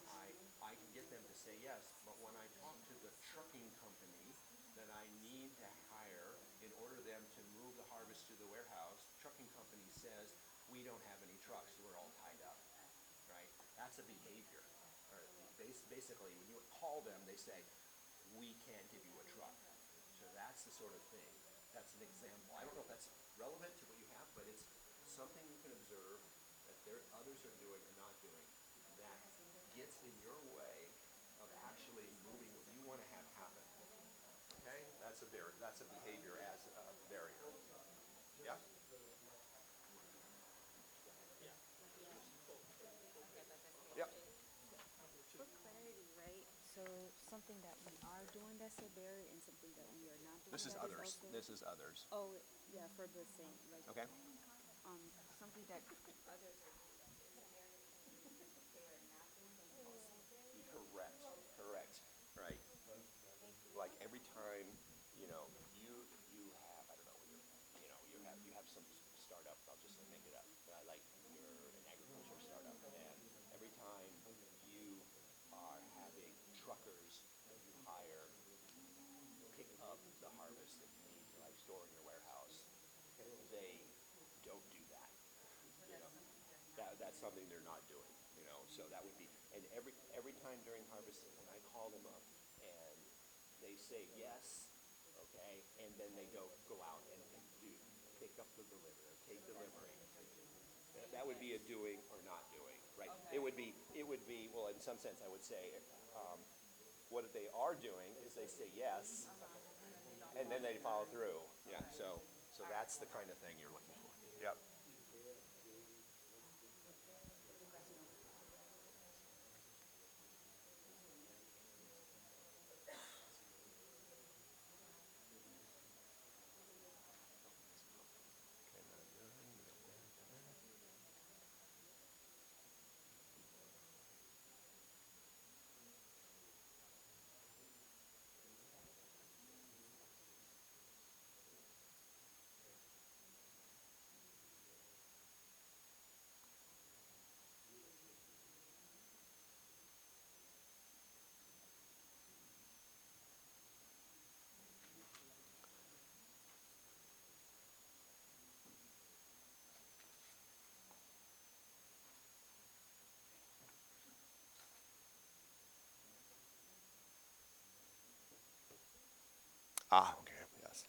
I can get them to say yes, but when I talk to the trucking company that I need to hire in order them to move the harvest to the warehouse, trucking company says, we don't have any trucks, we're all tied up, right? That's a behavior. Or basically, when you call them, they say, we can't give you a truck. So that's the sort of thing. That's an example. I don't know if that's relevant to what you have, but it's something you can observe that others are doing or not doing that gets in your way of actually moving what you want to have happen. Okay? That's a behavior as a barrier. Yeah? Yeah. Yep. For clarity, right? So something that we are doing that's a barrier and something that we are not doing This is that others. also. This is others. Oh, yeah, for the same, like, Okay? something that others are doing that is a barrier and something that they are not doing that's also a barrier. Correct. Correct. Right. Like every time, you have, I don't know, you have some startup. I'll just make it up. Like you're an agriculture startup, and every time you are having truckers that you hire pick up the harvest that you need to like store in your warehouse, they don't do that. You know, that's something they're not doing. So that would be, and every time during harvest when I call them up and they say yes, okay, and then they go out and do pick up the delivery or take delivery. That would be a doing or not doing, right? Okay. It would be well, in some sense, I would say, what they are doing is they say yes, and then they follow through. Yeah, so that's the kind of thing you're looking for. Yep. Ah, okay, yes.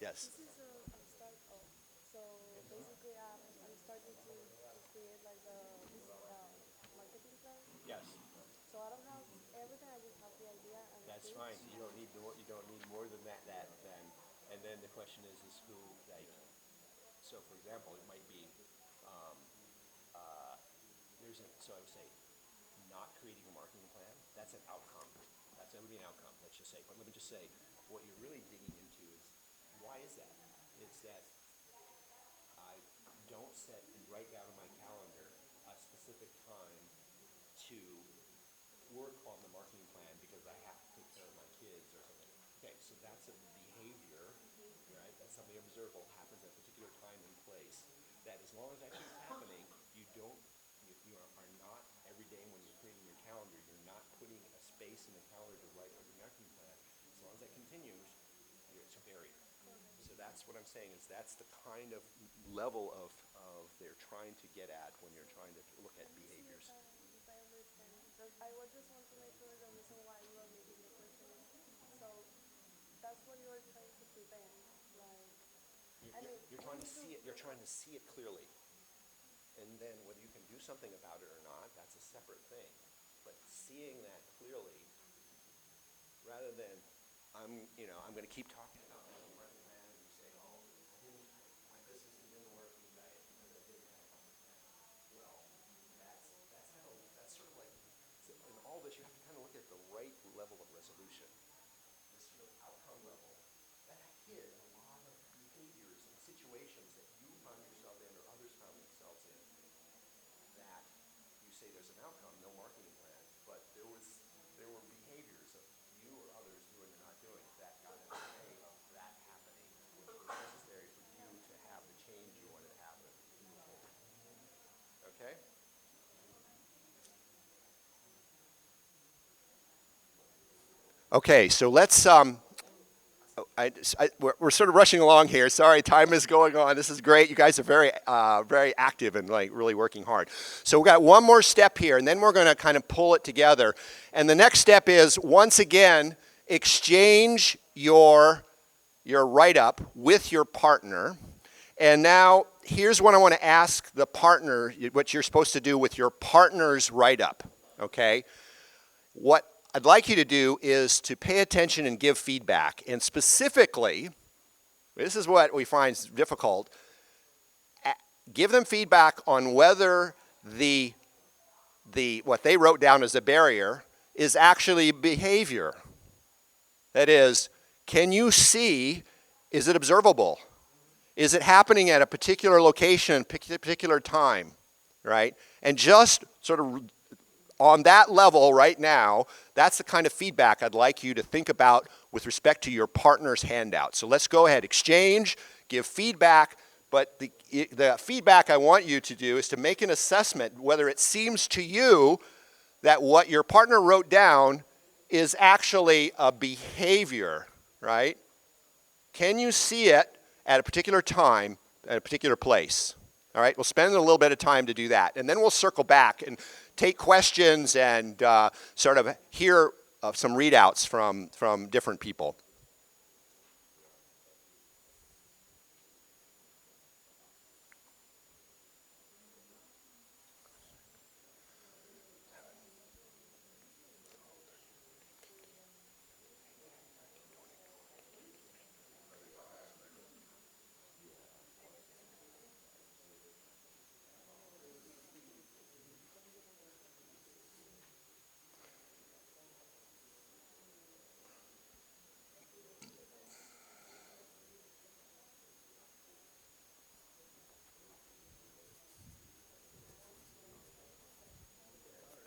Yes. This is a start. Oh, so basically, I'm starting to create like this marketing plan. Yes. So I don't have everything. I just have the idea and the That's fine. pitch. You don't need more. You don't need more than that. Then, and then the question is who like. So, for example, it might be so I would say, not creating a marketing plan. That's an outcome. That would be an outcome. Let's just say. But let me just say, what you're really digging into is why is that? It's that I don't set and write down on my calendar a specific time to work on the marketing plan because I have to take care of my kids or something. Okay, so that's a behavior, right? That's something observable, happens at a particular time and place. That as long as that keeps happening, you don't calendar, you're not putting a space in the calendar to write your marketing plan, as long as that continues, it's a barrier. So that's what I'm saying, is that's the kind of level of they're trying to get at when you're trying to look at behaviors. Yes, I understand. But I would just want to make sure the reason why you are making the question. So that's what you are trying to prevent. Like, I mean, You're trying to see it. You're trying to see it clearly, and then whether you can do something about it or not, that's a separate thing. But seeing that clearly, rather than I'm going to keep talking about my marketing plan, and you say, oh, my business didn't work because I didn't have a marketing plan. Well, that's sort of like in all this, you have to kind of look at the right level of resolution. This sort of outcome level that hid a lot of behaviors and situations that you found yourself in or others found themselves in, that you say there's an outcome, no marketing plan, but there were behaviors of you or others doing or not doing that got in the way of that happening, which was necessary for you to have the change you wanted to happen to move forward. Okay? Okay, so let's we're sort of rushing along here. Sorry, time is going on. This is great. You guys are very active and like really working hard. So we got one more step here, and then we're going to kind of pull it together. And the next step is, once again, exchange your write-up with your partner. And now here's what I want to ask the partner, what you're supposed to do with your partner's write-up. Okay? What I'd like you to do is to pay attention and give feedback. And specifically, this is what we find difficult, give them feedback on whether the what they wrote down as a barrier is actually behavior. That is, can you see, is it observable? Is it happening at a particular location, particular time, right? And just sort of on that level right now, that's the kind of feedback I'd like you to think about with respect to your partner's handout. So let's go ahead, exchange, give feedback, but the feedback I want you to do is to make an assessment whether it seems to you that what your partner wrote down is actually a behavior, right? Can you see it at a particular time, at a particular place? All right, we'll spend a little bit of time to do that. And then we'll circle back and take questions and sort of hear some readouts from different people.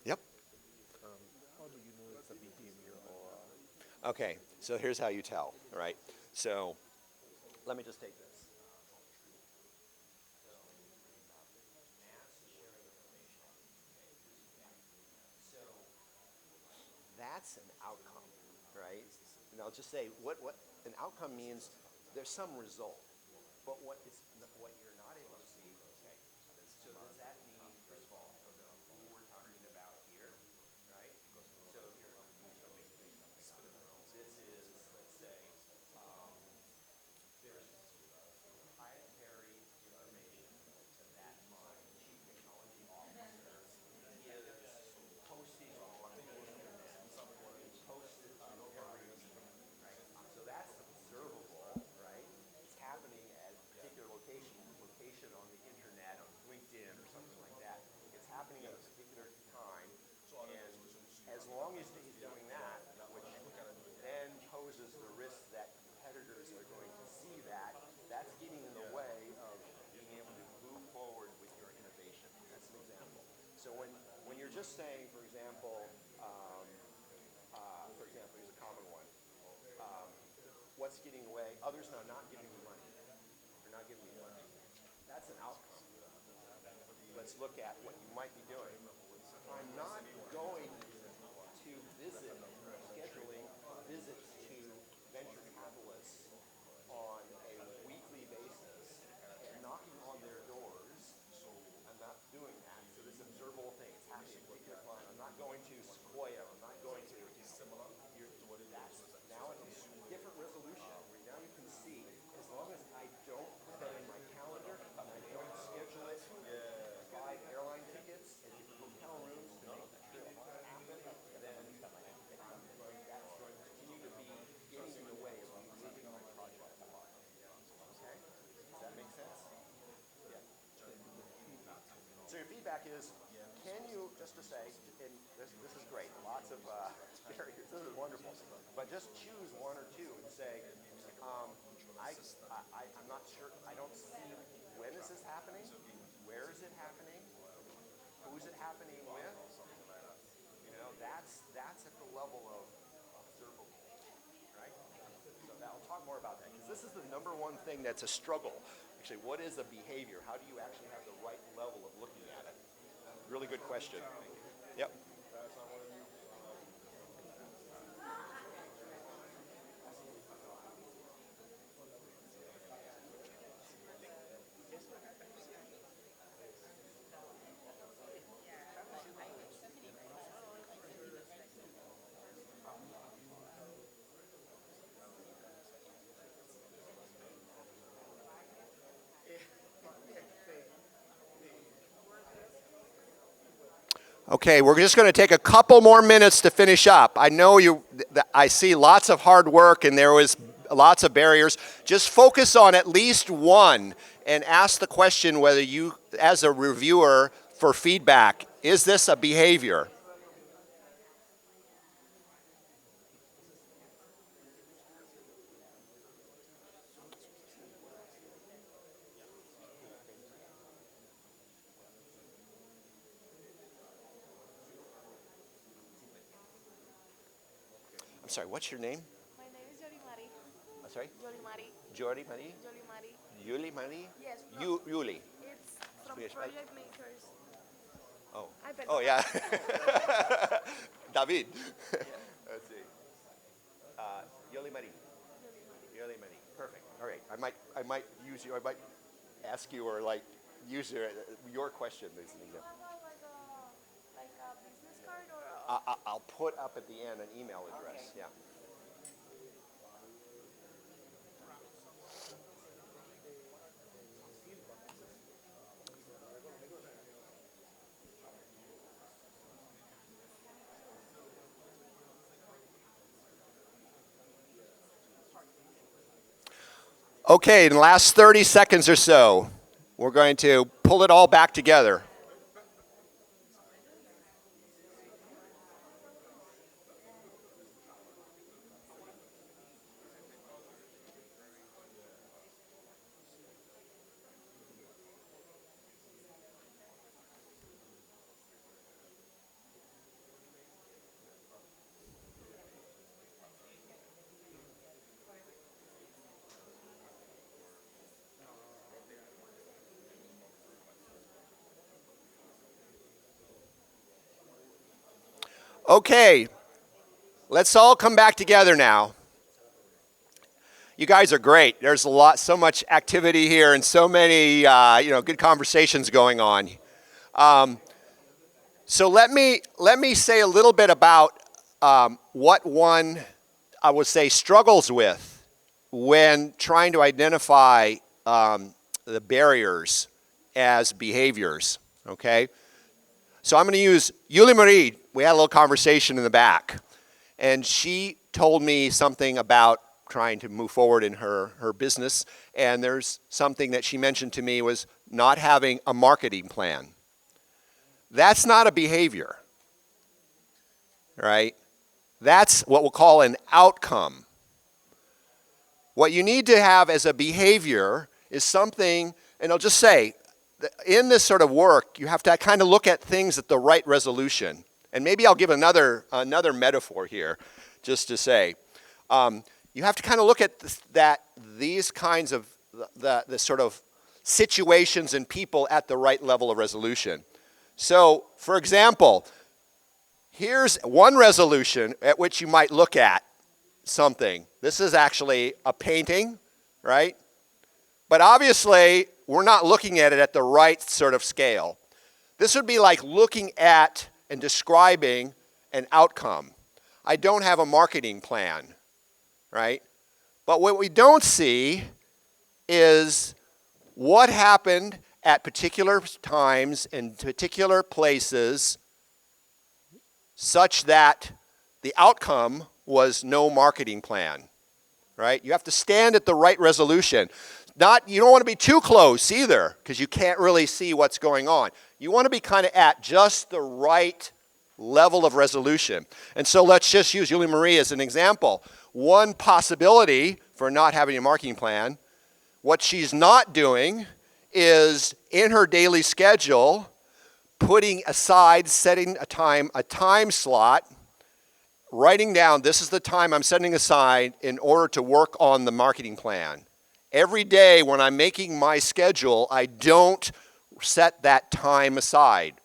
Yep. How do you know it's a behavior or? Okay, so here's how you tell, all right? So let me just take this. That's an outcome, right? And I'll just say what an outcome means. There's some result, but what you're not able to see. Okay, so does that mean, first of all, who we're talking about here, right? So here, this is, let's say, there's proprietary information that my chief technology officer is posting on the internet, posted to every meeting, right? So that's observable, right? It's happening at a particular location on the internet, on LinkedIn or something like that. It's happening at a particular time, and as long as he's doing that, which then poses the risk that competitors are going to see that, that's getting in the way of being able to move forward with your innovation. That's an example. So when you're just saying, for example, here's a common one. What's getting away? Others are not giving me money. They're not giving me money. That's an outcome. Let's look at what you might be doing. I'm not going scheduling visits to venture capitalists on a weekly basis and knocking on their doors. I'm not doing that. So this observable thing, it's happening. Take your fun. I'm not going to Sequoia. I'm not going to. That's now a different resolution where now you can see, as long as I don't put that in my calendar and I don't schedule it, buy airline tickets and hotel rooms to make the trip happen, then that's going to continue to be getting in the way of me moving my project along. Okay? Does that make sense? Yeah. So your feedback is, can you, just to say, and this is great, lots of barriers, this is wonderful, but just choose one or two and say, I'm not sure, I don't see when is this happening, where is it happening, who's it happening with, you know, that's at the level of observable, right? So I'll talk more about that, because this is the number one thing that's a struggle. Actually, what is a behavior? How do you actually have the right level of looking at it? Really good question. Yep. Okay, we're just going to take a couple more minutes to finish up. I know I see lots of hard work and there was lots of barriers. Just focus on at least one and ask the question whether you, as a reviewer, for feedback, is this a behavior? I'm sorry, what's your name? My name is Yoli Mari. I'm sorry? Yoli Mari. Jody Marie? Yoli Mari. Yuli Marie? Yes. Yuli. It's from Swedish, Project Makers. Oh. Ay, perdón. Oh, yeah. David. Let's see. Yoli Marie. Yoli Marie. Perfect. All right. I might use you. I might ask you or like use your question as an example. Like a business card or I'll put up at the end an email address. Okay. Yeah. Okay, in the last 30 seconds or so, we're going to pull it all back together. Okay, let's all come back together now. You guys are great. There's so much activity here and so many, good conversations going on. So let me say a little bit about what one, I would say, struggles with when trying to identify the barriers as behaviors. Okay. So I'm going to use Yuli Marie. We had a little conversation in the back, and she told me something about trying to move forward in her business, and there's something that she mentioned to me was not having a marketing plan. That's not a behavior, right? That's what we'll call an outcome. What you need to have as a behavior is something, and I'll just say, in this sort of work, you have to kind of look at things at the right resolution. And maybe I'll give another metaphor here, just to say. You have to kind of look at these kinds of the sort of situations and people at the right level of resolution. So, for example, Here's one resolution at which you might look at something. This is actually a painting, right? But obviously, we're not looking at it at the right sort of scale. This would be like looking at and describing an outcome. I don't have a marketing plan, right? But what we don't see is what happened at particular times in particular places such that the outcome was no marketing plan, right? You have to stand at the right resolution. You don't want to be too close either, because you can't really see what's going on. You want to be kind of at just the right level of resolution. And so let's just use Julie Marie as an example. One possibility for not having a marketing plan, what she's not doing is in her daily schedule, putting aside, setting a time slot, writing down, this is the time I'm setting aside in order to work on the marketing plan. Every day when I'm making my schedule, I don't set that time aside.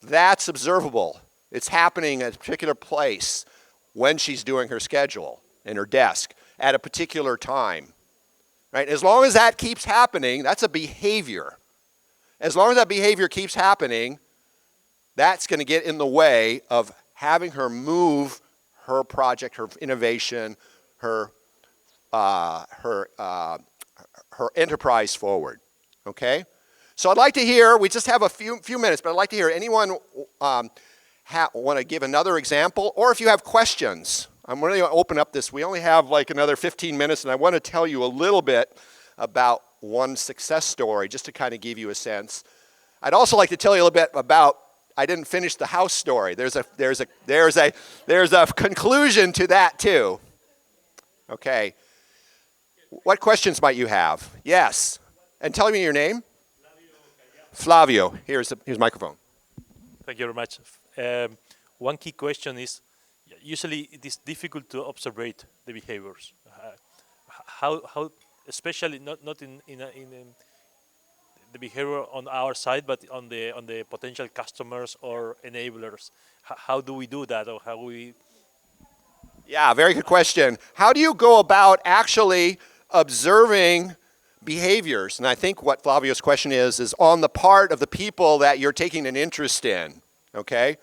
That's observable. It's happening at a particular place when she's doing her schedule in her desk at a particular time. Right? As long as that keeps happening, that's a behavior. As long as that behavior keeps happening, that's going to get in the way of having her move her project, her innovation, her enterprise forward. Okay? So I'd like to hear, we just have a few minutes, but I'd like to hear anyone want to give another example, or if you have questions. I'm really going to open up this. We only have like another 15 minutes, and I want to tell you a little bit about one success story, just to kind of give you a sense. I'd also like to tell you a little bit about, I didn't finish the house story. There's a conclusion to that too. Okay. What questions might you have? Yes. And tell me your name. Flavio. Here's microphone. Thank you very much. One key question is, usually it is difficult to observe the behaviors. How especially not in the behavior on our side, but on the potential customers or enablers. How do we do that, or how we? Yeah, very good question. How do you go about actually observing behaviors? And I think what Flavio's question is on the part of the people that you're taking an interest in, okay?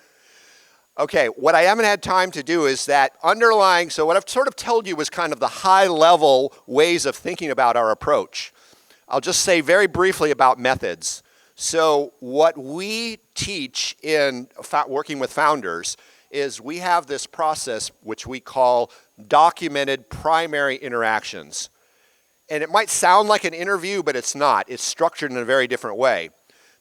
Okay, what I haven't had time to do is that underlying, so what I've sort of told you was kind of the high-level ways of thinking about our approach. I'll just say very briefly about methods. So what we teach in working with founders is we have this process which we call documented primary interactions. And it might sound like an interview, but it's not. It's structured in a very different way.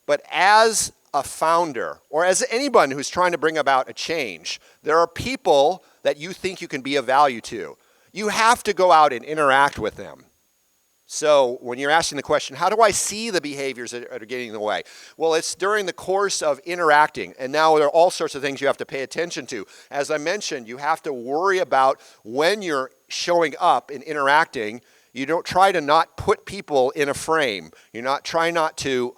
But as a founder, or as anyone who's trying to bring about a change, there are people that you think you can be of value to. You have to go out and interact with them. So when you're asking the question, how do I see the behaviors that are getting in the way? Well, it's during the course of interacting. And now there are all sorts of things you have to pay attention to. As I mentioned, you have to worry about when you're showing up and interacting. You don't try to not put people in a frame. Try not to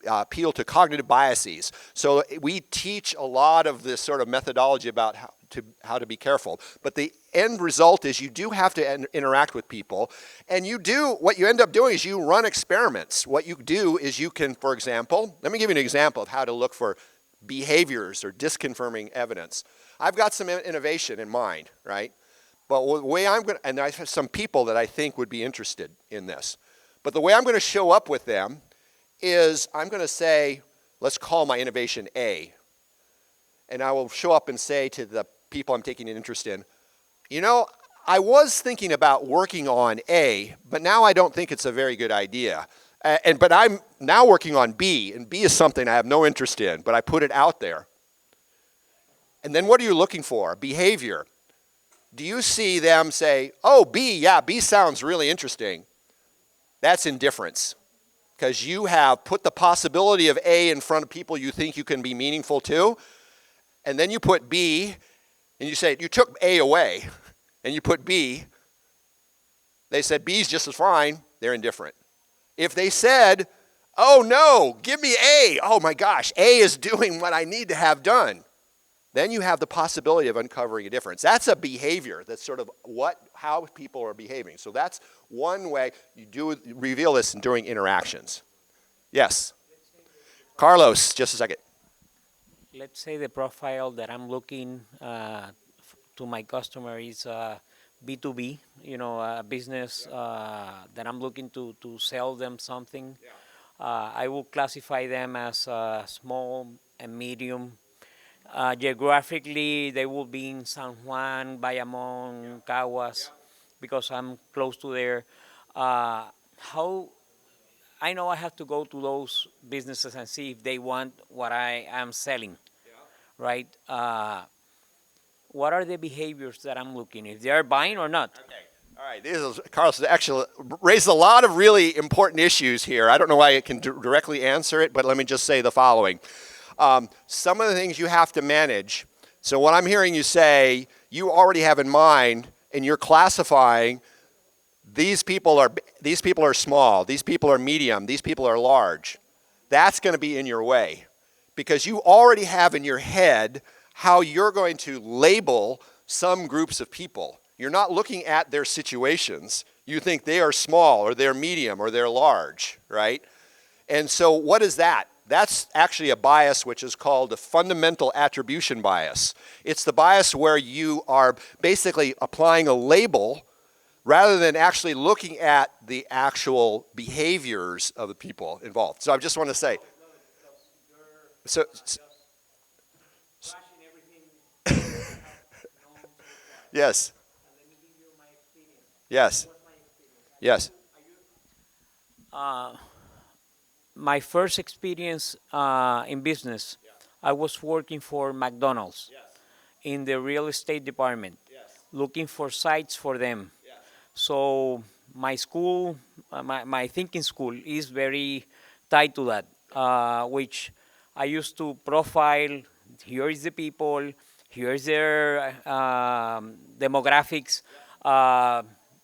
appeal to cognitive biases. So we teach a lot of this sort of methodology about how to be careful. But the end result is you do have to interact with people. And what you end up doing is you run experiments. What you do is you can, for example, let me give you an example of how to look for behaviors or disconfirming evidence. I've got some innovation in mind, right? But the way and I have some people that I think would be interested in this. But the way I'm going to show up with them is I'm going to say, let's call my innovation A. And I will show up and say to the people I'm taking an interest in, I was thinking about working on A, but now I don't think it's a very good idea. But I'm now working on B, and B is something I have no interest in, but I put it out there. And then what are you looking for? Behavior. Do you see them say, oh, B, yeah, B sounds really interesting? That's indifference. Because you have put the possibility of A in front of people you think you can be meaningful to, and then you put B, and you say, you took A away, and you put B. They said B's just as fine, they're indifferent. If they said, oh no, give me A, oh my gosh, A is doing what I need to have done, then you have the possibility of uncovering a difference. That's a behavior. That's sort of how people are behaving. So that's one way you do reveal this during interactions. Yes. Carlos, just a second. Let's say the profile that I'm looking to my customer is B2B, a business that I'm looking to sell them something. I will classify them as small and medium. Geographically, they will be in San Juan, Bayamon, Caguas, because I'm close to there. How I know I have to go to those businesses and see if they want what I am selling, right? What are the behaviors that I'm looking, if they are buying or not? All right, Carlos actually raised a lot of really important issues here. I don't know why I can directly answer it, but let me just say the following. Some of the things you have to manage. So what I'm hearing you say, you already have in mind, and you're classifying, these people are small, these people are medium, these people are large. That's going to be in your way because you already have in your head how you're going to label some groups of people. You're not looking at their situations. You think they are small or they're medium or they're large, right? And so what is that? That's actually a bias which is called a fundamental attribution bias. It's the bias where you are basically applying a label rather than actually looking at the actual behaviors of the people involved. So I just want to say, so yes. Yes. Yes. My first experience in business, I was working for McDonald's in the real estate department, looking for sites for them. So my school, my thinking school is very tied to that, which I used to profile. Here is the people, here is their demographics,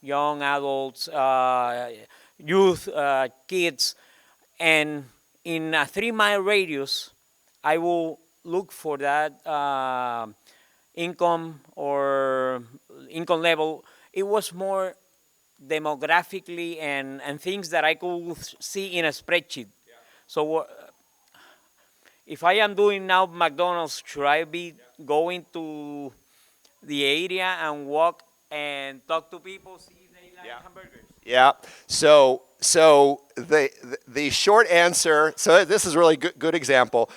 young adults, youth, kids, and in a 3-mile radius, I will look for that income or income level. It was more demographically and things that I could see in a spreadsheet. So if I am doing now McDonald's, should I be going to the area and walk and talk to people, see if they like hamburgers? Yeah. So the short answer. So this is really good example.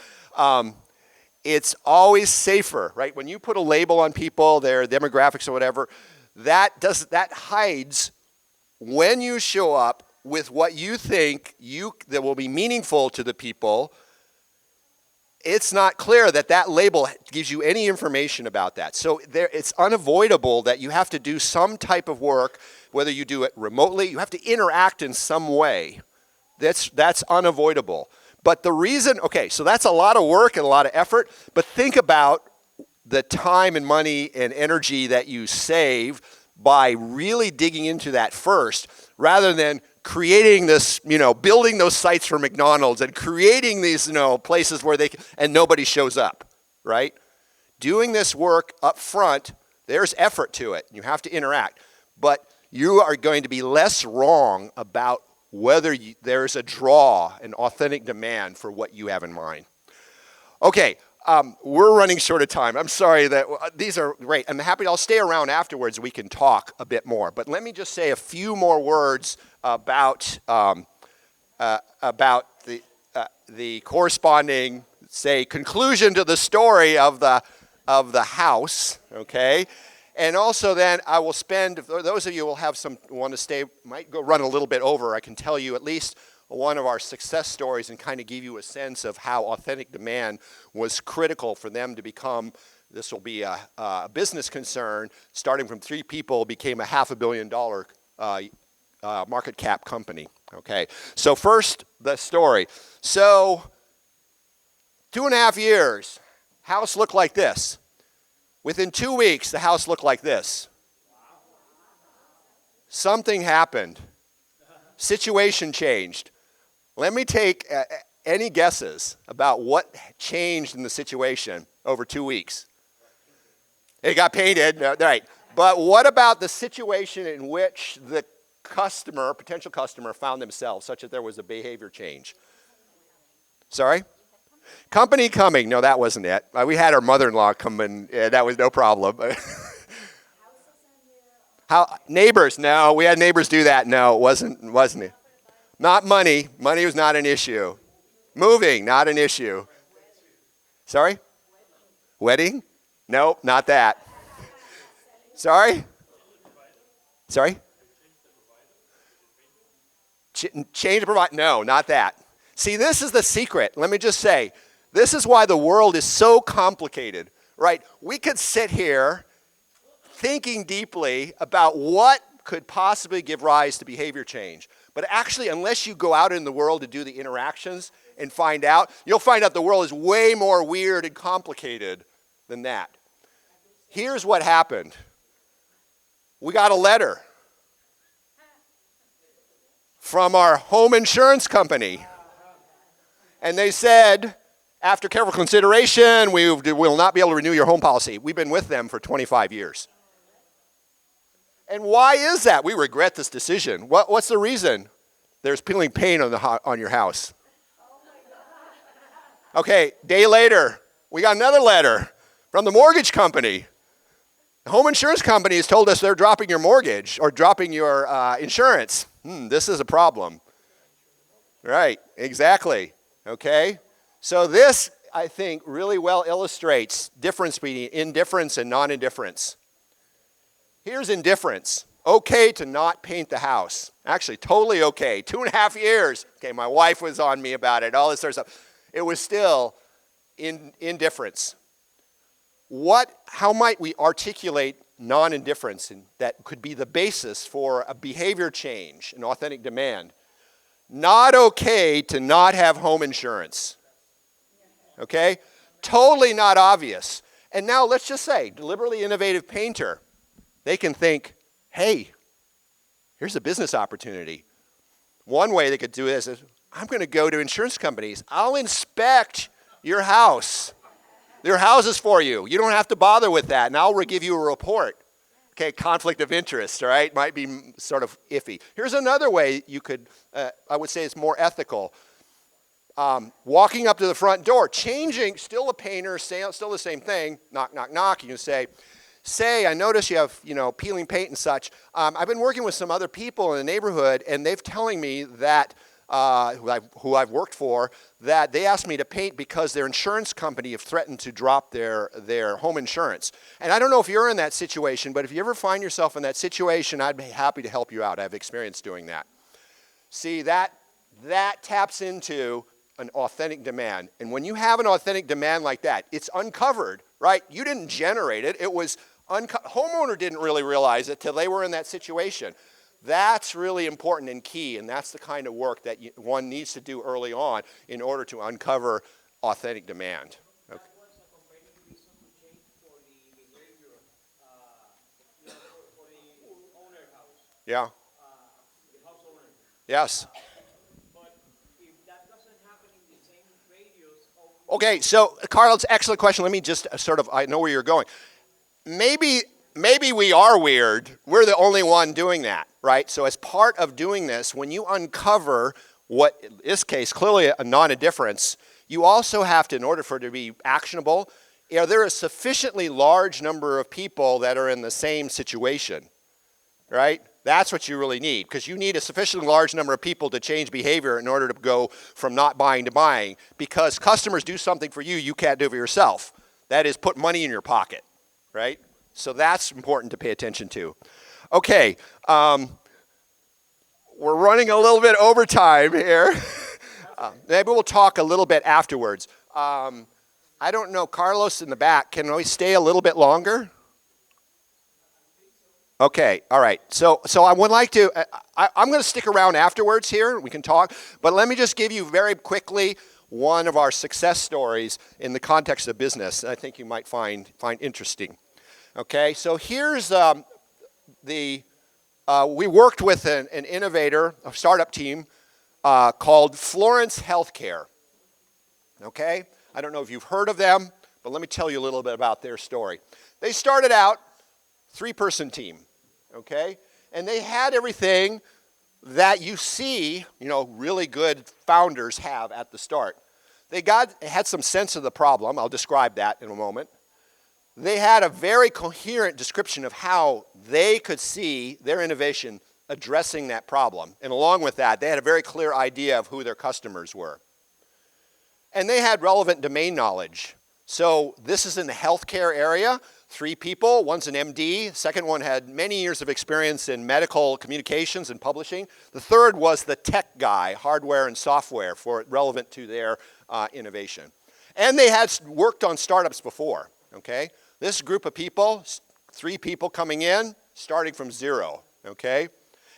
It's always safer, right? When you put a label on people, their demographics or whatever, that hides when you show up with what you think that will be meaningful to the people. It's not clear that label gives you any information about that. So it's unavoidable that you have to do some type of work, whether you do it remotely, you have to interact in some way. That's unavoidable. But the reason, okay, so that's a lot of work and a lot of effort, but think about the time and money and energy that you save by really digging into that first, rather than creating this, building those sites for McDonald's and creating these, places where and nobody shows up, right? Doing this work up front, there's effort to it. You have to interact. But you are going to be less wrong about whether there's a draw, an authentic demand for what you have in mind. Okay, we're running short of time. I'm sorry that these are great. I'll stay around afterwards. We can talk a bit more. But let me just say a few more words about the corresponding, say, conclusion to the story of the house. Okay, and also then I will spend. Those of you who will have some want to stay, might go run a little bit over. I can tell you at least one of our success stories and kind of give you a sense of how authentic demand was critical for them to become, this will be a business concern, starting from 3 people, became a $500 million market cap company. Okay, so first, the story. So 2.5 years, house looked like this. Within 2 weeks, the house looked like this. Something happened. Situation changed. Let me take any guesses about what changed in the situation over 2 weeks. It got painted, right. But what about the situation in which the customer, potential customer, found themselves such that there was a behavior change? Sorry? Company coming. No, that wasn't it. We had our mother-in-law come in. That was no problem. How neighbors? No, we had neighbors do that. No, it wasn't it? Not money. Money was not an issue. Moving, not an issue. Sorry? Wedding? No, not that. Sorry? Sorry? Change the provider? No, not that. See, this is the secret. Let me just say, this is why the world is so complicated, right? We could sit here thinking deeply about what could possibly give rise to behavior change. But actually, unless you go out in the world to do the interactions and find out, you'll find out the world is way more weird and complicated than that. Here's what happened. We got a letter from our home insurance company. And they said, after careful consideration, we will not be able to renew your home policy. We've been with them for 25 years. And why is that? We regret this decision. What's the reason? There's peeling paint on your house. Okay, day later, we got another letter from the mortgage company. The home insurance company has told us they're dropping your mortgage or dropping your insurance. This is a problem. Right, exactly. Okay? So this, I think, really well illustrates difference between indifference and non-indifference. Here's indifference. Okay to not paint the house. Actually, totally okay. 2.5 years. Okay, my wife was on me about it, all this sort of stuff. It was still indifference. How might we articulate non-indifference that could be the basis for a behavior change, an authentic demand? Not okay to not have home insurance. Okay? Totally not obvious. And now let's just say, deliberately innovative painter, they can think, hey, here's a business opportunity. One way they could do this is, I'm going to go to insurance companies. I'll inspect your house. Their houses for you. You don't have to bother with that, and I'll give you a report. Okay, conflict of interest, right? Might be sort of iffy. Here's another way you could, I would say it's more ethical. Walking up to the front door, changing, still a painter, still the same thing, knock, knock, knock. You can say, I notice you have, peeling paint and such. I've been working with some other people in the neighborhood, and they've telling me that, who I've worked for, that they asked me to paint because their insurance company have threatened to drop their home insurance. And I don't know if you're in that situation, but if you ever find yourself in that situation, I'd be happy to help you out. I have experience doing that. See, that taps into an authentic demand. And when you have an authentic demand like that, it's uncovered, right? You didn't generate it. It was homeowner didn't really realize it till they were in that situation. That's really important and key, and that's the kind of work that one needs to do early on in order to uncover authentic demand. Okay. That was a compelling reason to change for the behavior, for the owner house. Yeah. The house owner. Yes. But if that doesn't happen in the same radius of... Okay, so Carl, it's an excellent question. Let me just I know where you're going. Maybe we are weird. We're the only one doing that, right? So as part of doing this, when you uncover what, in this case, clearly a non-indifference, you also have to, in order for it to be actionable, there is a sufficiently large number of people that are in the same situation, right? That's what you really need, because you need a sufficiently large number of people to change behavior in order to go from not buying to buying, because customers do something for you you can't do for yourself. That is, put money in your pocket, right? So that's important to pay attention to. Okay, we're running a little bit over time here. Maybe we'll talk a little bit afterwards. I don't know, Carlos in the back, can we stay a little bit longer? Okay, all right. So I would like to, I'm going to stick around afterwards here. We can talk. But let me just give you very quickly one of our success stories in the context of business that I think you might find interesting. Okay, so here's we worked with an innovator, a startup team called Florence Healthcare. Okay, I don't know if you've heard of them, but let me tell you a little bit about their story. They started out 3-person team, okay? And they had everything that you see, really good founders have at the start. They had some sense of the problem. I'll describe that in a moment. They had a very coherent description of how they could see their innovation addressing that problem. And along with that, they had a very clear idea of who their customers were. And they had relevant domain knowledge. So this is in the healthcare area. 3 people, one's an MD, second one had many years of experience in medical communications and publishing. The third was the tech guy, hardware and software, relevant to their innovation. And they had worked on startups before, okay? This group of people, 3 people coming in, starting from 0, okay?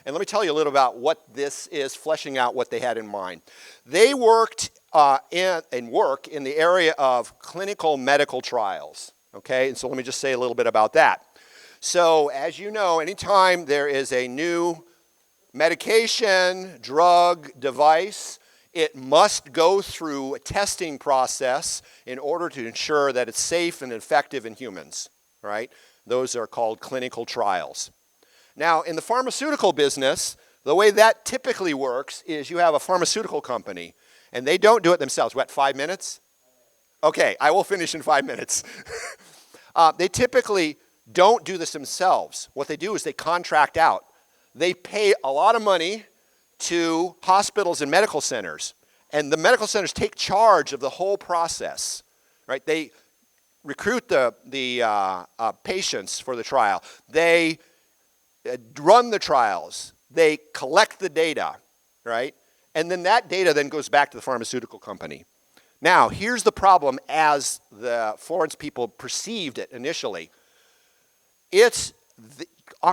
And let me tell you a little about what this is, fleshing out what they had in mind. They worked work in the area of clinical medical trials, okay? And so let me just say a little bit about that. So as you know, anytime there is a new medication, drug, device, it must go through a testing process in order to ensure that it's safe and effective in humans, right? Those are called clinical trials. Now, in the pharmaceutical business, the way that typically works is you have a pharmaceutical company, and they don't do it themselves. What, 5 minutes? Okay, I will finish in 5 minutes. They typically don't do this themselves. What they do is they contract out. They pay a lot of money to hospitals and medical centers, and the medical centers take charge of the whole process, right? They recruit the patients for the trial. They run the trials. They collect the data, right? And then that data then goes back to the pharmaceutical company. Now, here's the problem as the Florence people perceived it initially. It's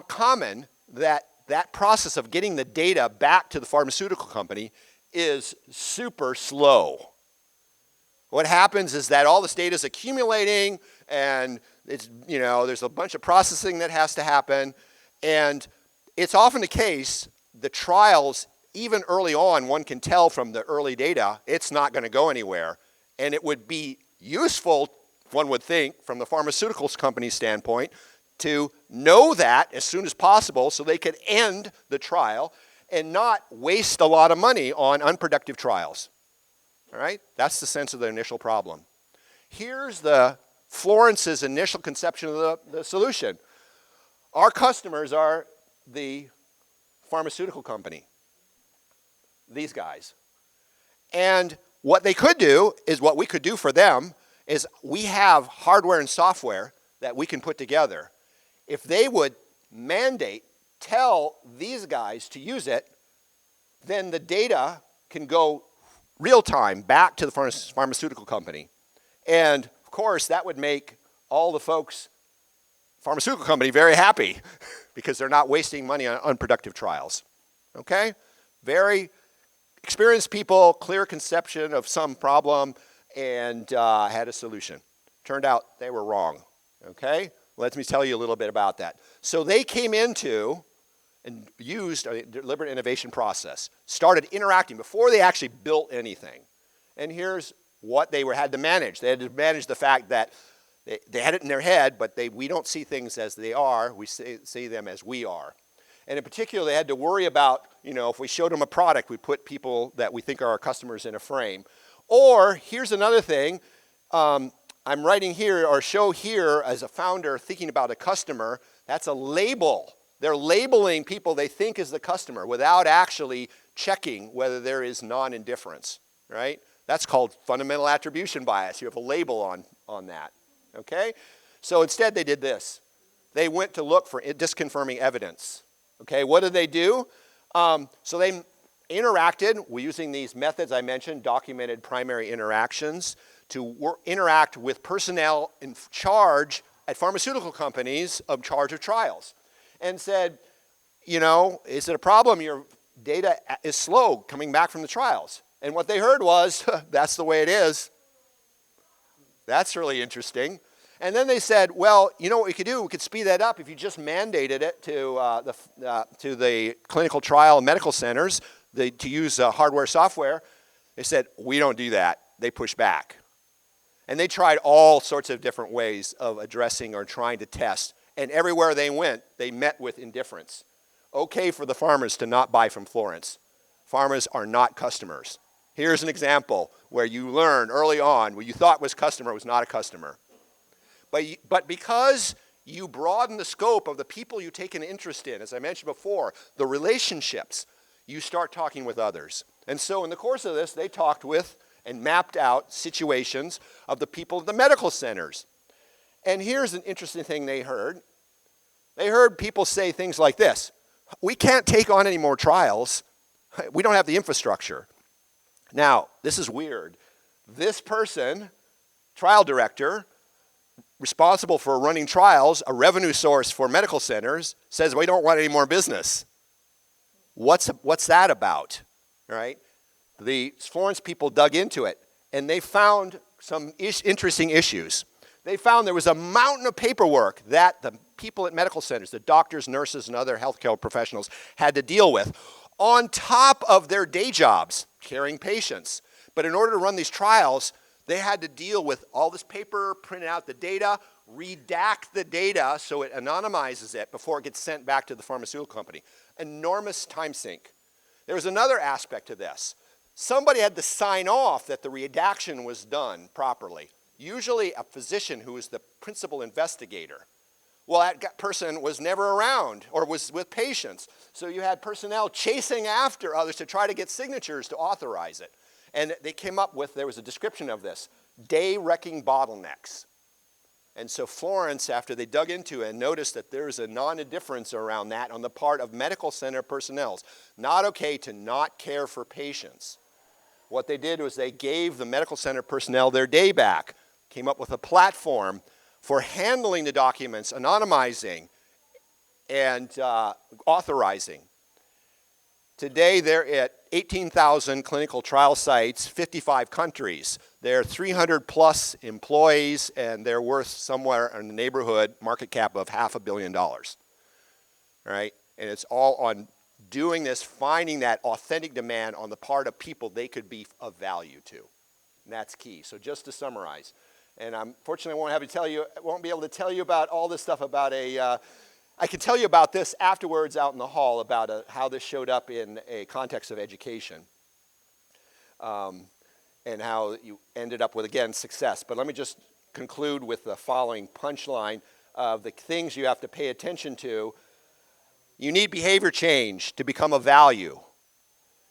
common that process of getting the data back to the pharmaceutical company is super slow. What happens is that all this data is accumulating, and it's, there's a bunch of processing that has to happen, and it's often the case, the trials, even early on, one can tell from the early data, it's not going to go anywhere. And it would be useful, one would think, from the pharmaceuticals company's standpoint, to know that as soon as possible so they could end the trial and not waste a lot of money on unproductive trials. All right? That's the sense of the initial problem. Here's Florence's initial conception of the solution. Our customers are the pharmaceutical company, these guys. And what they could do is what we could do for them is we have hardware and software that we can put together. If they would tell these guys to use it, then the data can go real time back to the pharmaceutical company. And of course, that would make all the folks, pharmaceutical company, very happy because they're not wasting money on unproductive trials. Okay? Very experienced people, clear conception of some problem, and had a solution. Turned out they were wrong. Okay? Let me tell you a little bit about that. So they came into and used a deliberate innovation process, started interacting before they actually built anything. And here's what they had to manage. They had to manage the fact that they had it in their head, but we don't see things as they are. We see them as we are. And in particular, they had to worry about, if we showed them a product, we put people that we think are our customers in a frame. Or here's another thing. I'm writing here or show here as a founder thinking about a customer. That's a label. They're labeling people they think is the customer without actually checking whether there is non-indifference, right? That's called fundamental attribution bias. You have a label on that, okay? So instead they did this. They went to look for disconfirming evidence. Okay, what did they do? So they interacted using these methods I mentioned, documented primary interactions, to interact with personnel in charge at pharmaceutical companies in charge of trials. And said, is it a problem your data is slow coming back from the trials? And what they heard was, that's the way it is. That's really interesting. And then they said, well, you know what we could do? We could speed that up if you just mandated it to the clinical trial medical centers to use hardware, software. They said, we don't do that. They pushed back. And they tried all sorts of different ways of addressing or trying to test. And everywhere they went, they met with indifference. Okay for the farmers to not buy from Florence. Farmers are not customers. Here's an example where you learn early on what you thought was customer was not a customer. But because you broaden the scope of the people you take an interest in, as I mentioned before, the relationships, you start talking with others. And so in the course of this, they talked with and mapped out situations of the people at the medical centers. And here's an interesting thing they heard. They heard people say things like this: we can't take on any more trials. We don't have the infrastructure. Now, this is weird. This person, trial director, responsible for running trials, a revenue source for medical centers, says we don't want any more business. What's that about, right? The Florence people dug into it, and they found some interesting issues. They found there was a mountain of paperwork that the people at medical centers, the doctors, nurses, and other healthcare professionals had to deal with on top of their day jobs, caring patients. But in order to run these trials, they had to deal with all this paper, print out the data, redact the data so it anonymizes it before it gets sent back to the pharmaceutical company. Enormous time sink. There was another aspect to this. Somebody had to sign off that the redaction was done properly. Usually a physician who is the principal investigator. Well, that person was never around or was with patients. So you had personnel chasing after others to try to get signatures to authorize it. And they came up with, there was a description of this, day-wrecking bottlenecks. And so Florence, after they dug into it and noticed that there's a non-indifference around that on the part of medical center personnel, not okay to not care for patients. What they did was they gave the medical center personnel their day back, came up with a platform for handling the documents, anonymizing, and authorizing. Today, they're at 18,000 clinical trial sites, 55 countries. There are 300 plus employees, and they're worth somewhere in the neighborhood, market cap of $500 million, right? And it's all on doing this, finding that authentic demand on the part of people they could be of value to. And that's key. So just to summarize, and unfortunately won't be able to tell you about all this stuff about I can tell you about this afterwards out in the hall about how this showed up in a context of education and how you ended up with, again, success. But let me just conclude with the following punchline of the things you have to pay attention to. You need behavior change to become a value.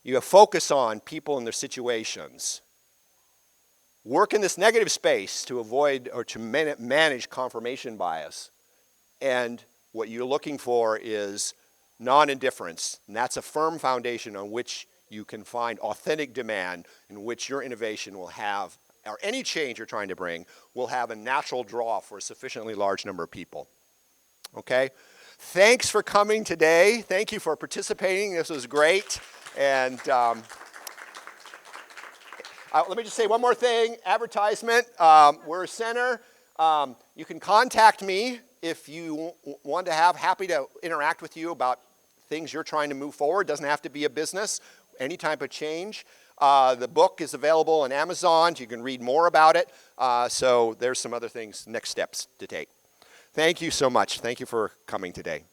You have focus on people and their situations. Work in this negative space to avoid or to manage confirmation bias. And what you're looking for is non-indifference, and that's a firm foundation on which you can find authentic demand in which your innovation will have, or any change you're trying to bring, will have a natural draw for a sufficiently large number of people. Okay? Thanks for coming today. Thank you for participating. This was great. And let me just say one more thing, advertisement. We're a center. You can contact me if you want to happy to interact with you about things you're trying to move forward. Doesn't have to be a business, any type of change. The book is available on Amazon. You can read more about it. So there's some other things, next steps to take. Thank you so much. Thank you for coming today.